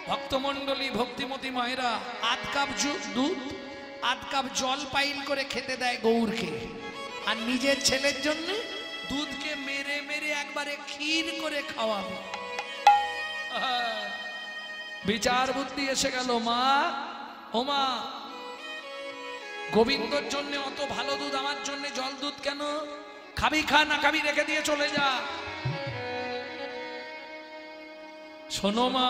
ভক্তমন্ডলী, ভক্তিমতী মায়েরা, 8 কাপ দুধ 8 কাপ জল পাইল করে খেতে দেয় গৌরকে, আর নিজের ছেলের জন্য দুধকে মেরে মেরে একবারে ক্ষীর করে খাওয়াবে। বিচার বুদ্ধি এসে গেল। মা, ও মা, গোবিন্দর জন্য অত ভালো দুধ, আমার জন্য জল দুধ কেন? খাবি খা, না খাবি রেখে দিয়ে চলে যা। শোনো মা,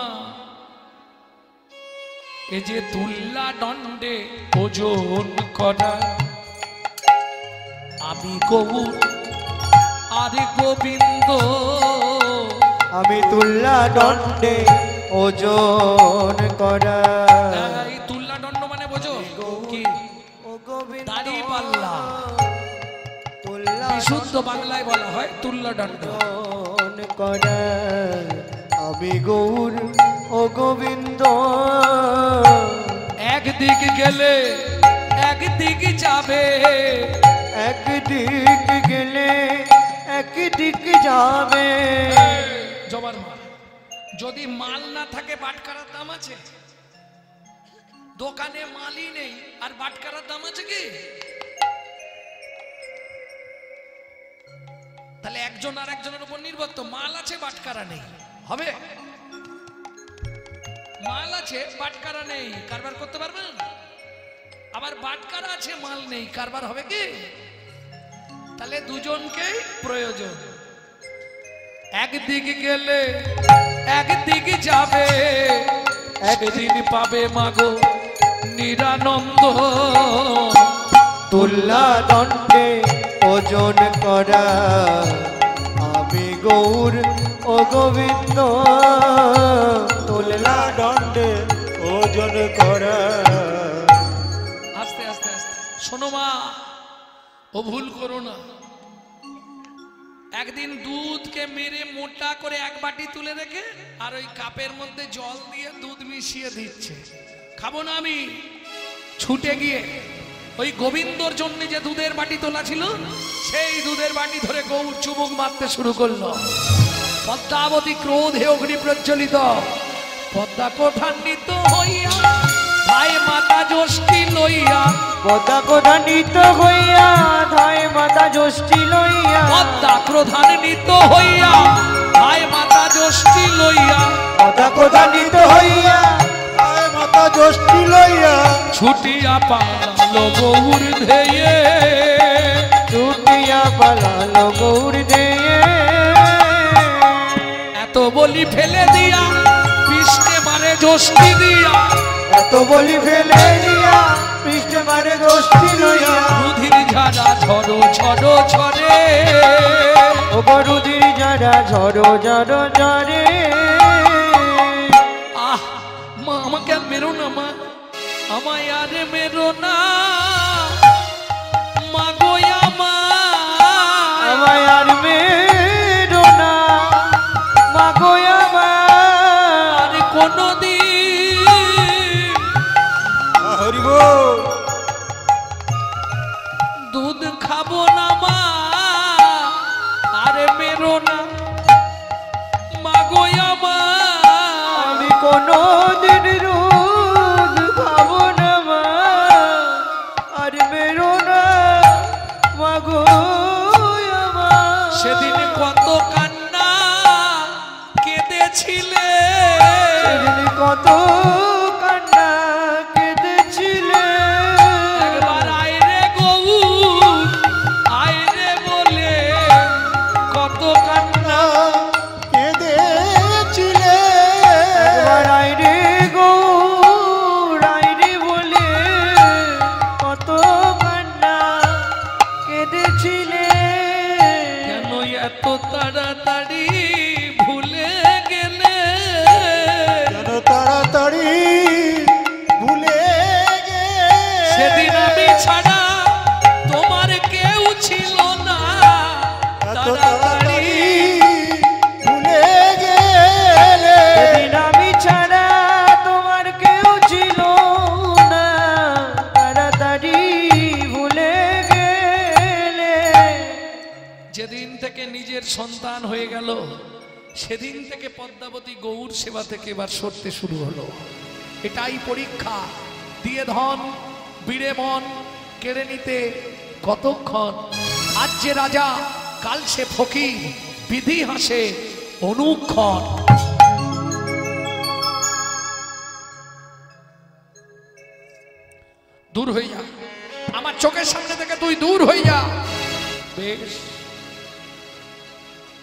এ যে তুল্লা দণ্ডে ওজন করা, আমি গৌর আর গোবিন্দ, আমি তুল্লা দণ্ডে ওজন করা। এই তুল্লা দণ্ড মানে বোঝো কি? ও গোবিন্দ, দাড়ি পাল্লা, তুল্লা বিশুদ্ধ বাংলায় বলা হয় তুল্লা দণ্ড। ওজন করা, আমি গৌর ও গোবিন্দ। একদিক গেলে একদিক যাবে, একদিক গেলে একদিক যাবে। জবার মাল, যদি মাল না থাকে বাটকারার দাম আছে? দোকানে মালই নেই আর বাটকারার দাম আছে কি? তাহলে একজন আর একজনের উপর নির্ভর। তো মাল আছে বাটকারা নেই, হবে? মাল আছে বাটকারা নেই, কারবার করতে পারবেন? আবার বাটকারা আছে মাল নেই, কারবার হবে কি? তাহলে দুজনকেই প্রয়োজন। একদিক গেলে একদিক যাবে, সেদিন পাবে মাগো নিরানন্দ। তুল্লা দণ্ডে ওজন করা, আমি গৌর ও গোবিন্দ। তুল্লা দণ্ডে ওজন করা। আস্তে আস্তে আস্তে শোনো মা, ও ভুল করো না। একদিন দুধকে মেরে মোটা করে এক বাটি তুলে রেখে আর ওই কাপের মধ্যে জল দিয়ে দুধ মিশিয়ে দিচ্ছে। খাবো না আমি। ছুটে গিয়ে ওই গোবিন্দর জন্য যে দুধের বাটি তোলা ছিল, সেই দুধের বাটি ধরে গৌর চুমুক মারতে শুরু করলো। পদ্মাবতী ক্রোধে অগ্নি প্রজ্বলিত, পদ্মা কোঠান্বিত হইয়া ভাই মাতা জ্যোষ্ঠী লইয়া, পদ্মা ক্রোধান্বিত হইয়া ধায় মাতা জ্যোষ্ঠী লইয়া। পদ্মা ক্রোধান্বিত হইয়া ভাই মাতা জ্যোষ্ঠী লইয়া, পদ্মা ক্রোধান্বিত হইয়া আয় মাতা জ্যোষ্ঠী লইয়া, ছুটিয়া পালালো গৌর ধেয়ে, ছুটিয়া পালালো গৌর ধেয়ে। এত বলি ফেলে দিয়া পৃষ্ঠে মারে জ্যোষ্ঠী দিয়া, এত বলি ফেলে দিয়া পৃষ্ঠে মারে জ্যোষ্ঠী লইয়া। রুধির ঝাড়া ঝড়ো ঝড়ো ঝরে, ও গরুদির যারা ঝড়ো ঝড়ো ঝরে। আহ মা, আমাকে আর মেরো না মা, আমায় আর মেরো না মা গো আমার। আমায় আর মেরো না মা গো আমার। আর কোনদিন হরি বল। দুধ খাবো না মা, আরে মেরো না মা গো আমার। আমি কোনদিন দুধ খাবো না মা, আর মেরো না মা গো আমার। সেদিন কত কান্না কেঁদেছিলে, সেদিন কত কান্না কেঁদেছিলে। একবার আইরে গৌর আইরে বলে কত কান্না। কেঁদেছিলে, একবার আইরে গৌর আইরে বলে কত কান্না কেঁদেছিলে। কেন এত তাড়াতাড়ি ভুলে গেলে, কেন তাড়াতাড়ি ভুলে গে। সেদিন আমি ছাড়া নিজের সন্তান হয়ে গেল, সেদিন থেকে পদ্মাবতী গৌর সেবা থেকে এবার সরতে শুরু হলো। এটাই পরীক্ষা। দিয়ে ধন বীরে মন কেড়ে নিতে কতক্ষণ। আজ যে রাজা কাল সে ফকির, বিধি হাসে অনুক্ষণ। দূর হয়ে যা, আমার চোখের সামনে থেকে তুই দূর হয়ে যা। বেশ,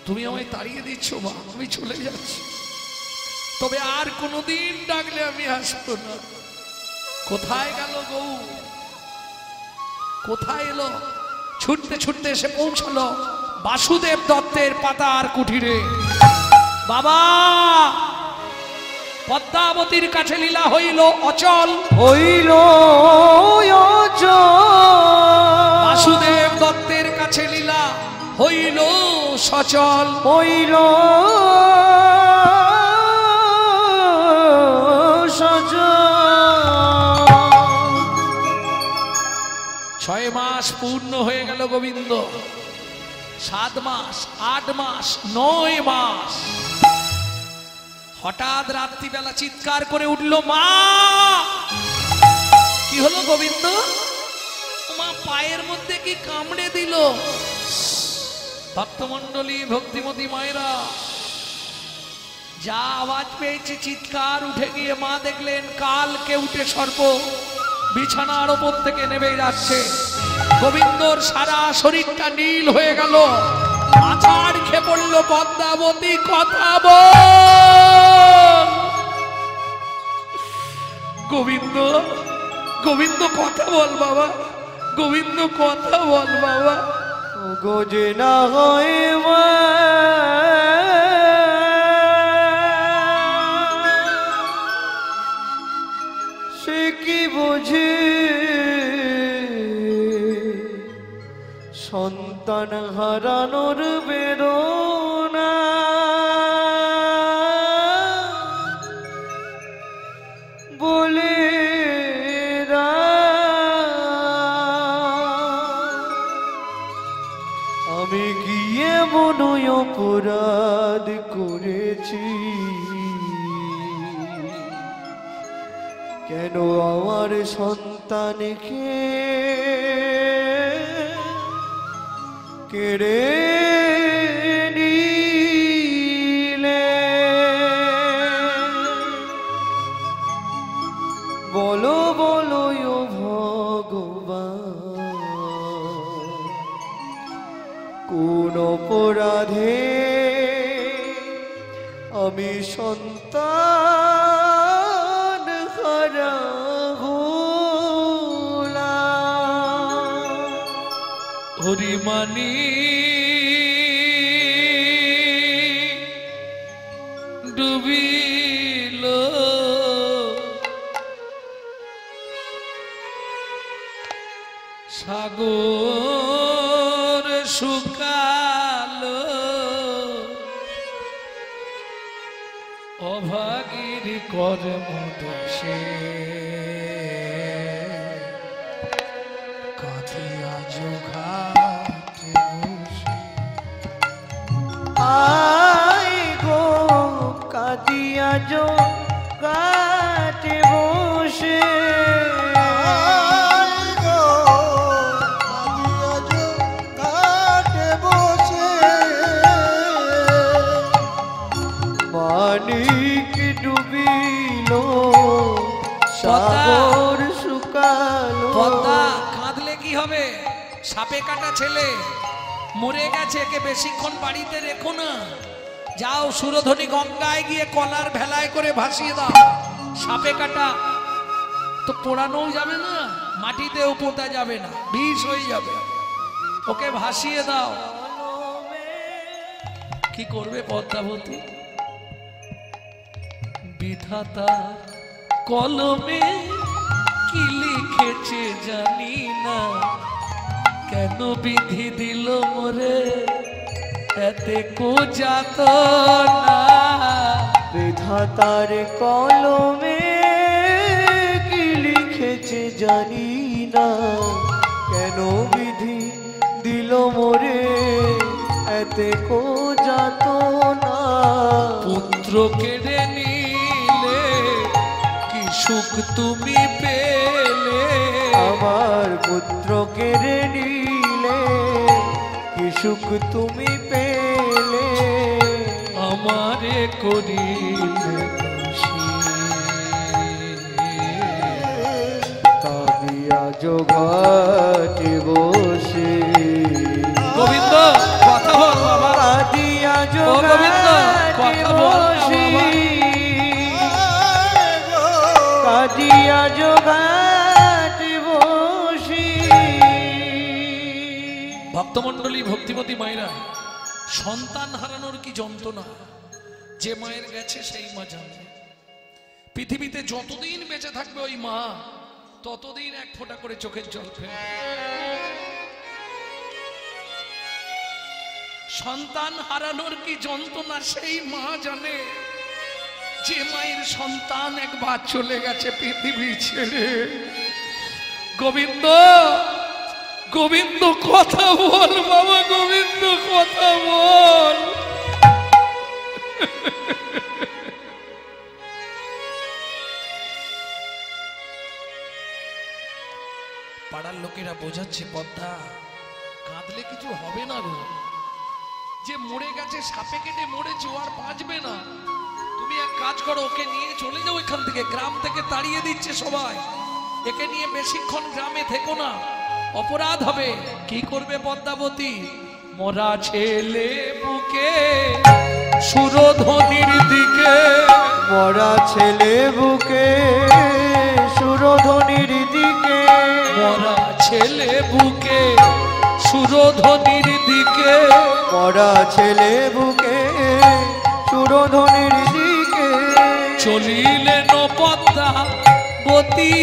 তুমি আমায় তাড়িয়ে দিচ্ছ মা, আমি চলে যাচ্ছি, তবে আর কোনোদিন ডাকলে আমি আসবো না। কোথায় গেল গৌ, কোথায় এলো? ছুটতে ছুটতে এসে পৌঁছলো বাসুদেব দত্তের পাতার কুঠিরে। বাবা, পদ্মাবতীর কাছে লীলা হইল অচল, হইল অচল। বাসুদেব দত্তের কাছে লীলা হইল সচল, হইল সচল। 6 মাস পূর্ণ হয়ে গেল গোবিন্দ, 7 মাস, 8 মাস, 9 মাস। হঠাৎ রাত্রিবেলা চিৎকার করে উঠল মা। কি হলো গোবিন্দ? মা পায়ের মধ্যে কি কামড়ে দিল? ভক্তমণ্ডলী, ভক্তিমতী মায়েরা, যা আওয়াজ পেয়েছে চিৎকার, উঠে গিয়ে মা দেখলেন কালকে উঠে সর্প বিছানার ওপর থেকে নেমে যাচ্ছে। গোবিন্দর সারা শরীরটা নীল হয়ে গেল, আছাড় খেয়ে পড়ল। পদ্মাবতী কথা বল। গোবিন্দ, গোবিন্দ কথা বল বাবা, গোবিন্দ কথা বল বাবা। গোজে না হয় মা, সে কি বোঝে সন্তান হারানোর বেদনা। বলে আমি গিয়ে মনে অপরাধ করেছি, কেন আমার সন্তানকে কেড়ে নিলে? বলো বলো ও ভগবান, কোন অপরাধে আমি সন্তান হারা হলাম? হরিমানি ডুবিল, সাগর শুকালো, অভাগীর কর্ম দোষে কাঁদিয়া ঘাটে বসে। আই গো কাঁদিয়া ঘাটে বসে, মানিক ডুবিল, সাগর শুকালো। পদ্মা, কাঁদলে কি হবে? সাপে কাটা ছেলে মরে গেছে, একে বেশিক্ষণ বাড়িতে রেখো না। যাও সুরধনী গঙ্গায় গিয়ে কলার ভেলায় করে ভাসিয়ে দাও। সাপে কাটা তো পোড়ানো যাবে না, মাটিতেও পোতা যাবে না, বিষ হয়ে যাবে। ওকে ভাসিয়ে দাও। কি করবে পদ্মাবতী? বিধাতা কলমে কি লিখেছে জানি না, কেন বিধি দিল মোরে এতে কো যাতনা। বিধাতার কলমে কি লিখেছে জানি না, কেন বিধি দিল মোরে এতে কো পুত্র কেড়ে নিলে কি সুখ তুমি পেলে আমার পুত্র কেড়ে নিলে কি সুখ তুমি পেলে আমারে করিলে খুশি কাবিয়া জোগাতে বসে গোবিন্দ কথা বল বাবা কাদিয়া ও গোবিন্দ জোগাতে কথা বল না বসে বাবা কাদিয়া জোগাতে বসে ভক্তমণ্ডলী ভক্তিমতী মায়েরা সন্তান হারানোর কি যন্ত্রণা যে মায়ের গেছে সেই মা জানে পৃথিবীতে যতদিন বেঁচে থাকবে ওই মা ততদিন এক ফোঁটা করে চোখের জল ফেলবে সন্তান হারানোর কি যন্ত্রণা সেই মা জানে যে মায়ের সন্তান একবার চলে গেছে পৃথিবী ছেড়ে গোবিন্দ গোবিন্দ কথা বল বাবা গোবিন্দ কথা বল পাড়ার লোকেরা বোঝাচ্ছে পদ্মা কাঁদলে কিছু হবে না গো যে মরে গেছে সাপে কেটে মরেছে ও আর বাঁচবে না তুমি এক কাজ করো ওকে নিয়ে চলে যাও এখান থেকে গ্রাম থেকে তাড়িয়ে দিচ্ছে সবাই একে নিয়ে বেশিক্ষণ গ্রামে থেকো না অপরাধ হবে কি করবে পদ্মাবতী মরা ছেলে বুকে সুরধ্বনির দিকে মরা ছেলে বুকে সুরধ্বনির দিকে মরা ছেলে বুকে সুরধ্বনির দিকে মরা ছেলে বুকে সুরধ্বনির দিকে চলিলেন পদ্মাবতী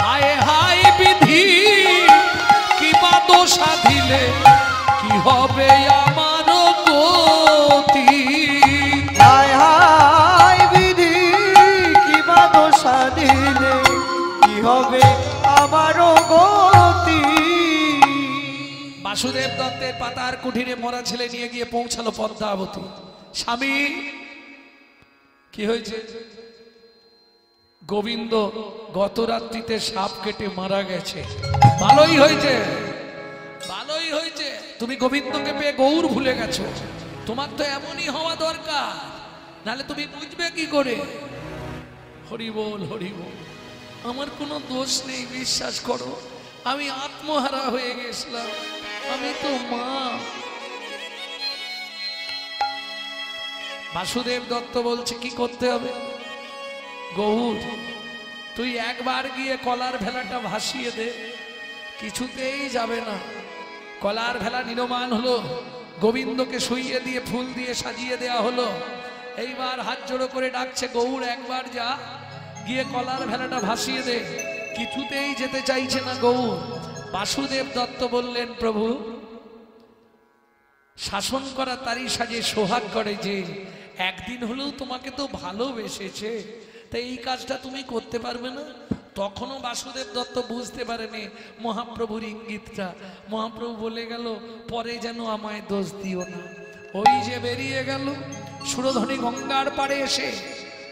হায় হায় বিধি কি বা দোষা দিলে কি হবে আমার গতি হায় হায় বিধি কি বা দোষা দিলে কি হবে আমারও গতি বাসুদেব দত্তের পাতার কুঠিরে মরা ছেলে নিয়ে গিয়ে পৌঁছালো পদ্মাবতী স্বামী কি হয়েছে গোবিন্দ গত রাত্রিতে সাপ কেটে মারা গেছে ভালোই হয়েছে ভালোই হয়েছে তুমি গোবিন্দকে পেয়ে গৌর ভুলে গেছো তোমার তো এমনই হওয়া দরকার নালে তুমি বুঝবে কি করে হরি বল হরি বল আমার কোনো দোষ নেই বিশ্বাস করো আমি আত্মহারা হয়ে গেছিলাম আমি তো মা বাসুদেব দত্ত বলছে কি করতে হবে গৌর তুই একবার গিয়ে কলার ভেলাটা ভাসিয়ে দে কিছুতেই যাবে না কলার ভেলা নির্মাণ হলো গোবিন্দকে শুইয়ে দিয়ে ফুল দিয়ে সাজিয়ে দেয়া হলো এইবার হাত জোড়ো করে ডাকছে গৌর একবার যা গিয়ে কলার ভেলাটা ভাসিয়ে দে কিছুতেই যেতে চাইছে না গৌর বাসুদেব দত্ত বললেন প্রভু শাসন করা তারই সাজে সোহাগ করে যে একদিন হলেও তোমাকে তো ভালোবেসেছে তাই এই কাজটা তুমি করতে পারবে না তখনও বাসুদেব দত্ত বুঝতে পারেনি মহাপ্রভুর ইঙ্গিতটা মহাপ্রভু বলে গেল পরে যেন আমায় দোষ দিও না ওই যে বেরিয়ে গেল সুরধ্বনি গঙ্গার পাড়ে এসে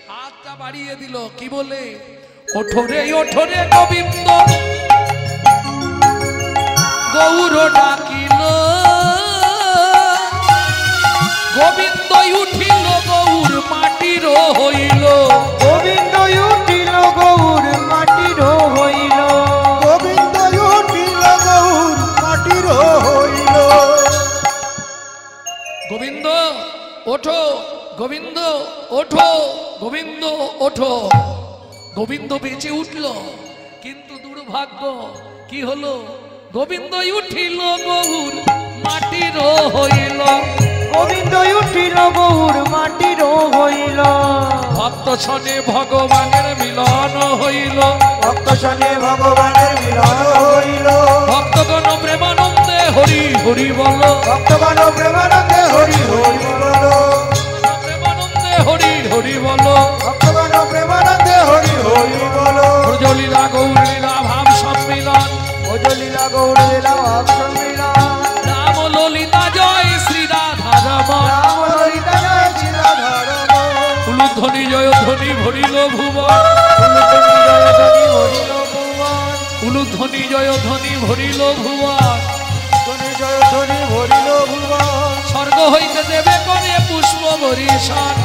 হাতটা বাড়িয়ে দিল কি বলে ওঠরে গোবিন্দ গৌর ডাকিল গোবিন্দ উঠিল গৌর মাটির হইল গোবিন্দ উঠিল গৌর মাটির হইল গোবিন্দ উঠিল গৌর মাটির হইল গোবিন্দ ওঠো গোবিন্দ ওঠো গোবিন্দ ওঠো গোবিন্দ বেঁচে উঠল কিন্তু দুর্ভাগ্য কি হলো গোবিন্দ উঠিল গৌর মাটির হইল গোবিন্দ উঠিল গৌর মাটির হইল ভক্ত শনে ভগবানের মিলন হইল ভক্ত শনে ভগবানের মিলন হইল ভক্তগণ প্রেমানন্দে হরি হরি বল ভক্তগণ প্রেমানন্দে হরি হরি বল প্রেমানন্দে হরি হরি বল ভক্তগণ প্রেমানন্দে হরি হরি বল ব্রজলীলা গৌরলীলা ভাব সম্মিলন ভজলীলা গৌর লীলা ভাব সম্মিলন রাম ললিতা জয় শ্রী রমণ রাম ললিতা জয় শ্রী রাধা রমণ উলুধ্বনি জয় ধ্বনি ভরিল ভুবন উলুধ্বনি জয় ধ্বনি ভরিল ভুবন ধ্বনি জয় ধ্বনি ভরিল ভুবন স্বর্গ হইতে দেবে করে পুষ্প বরিশান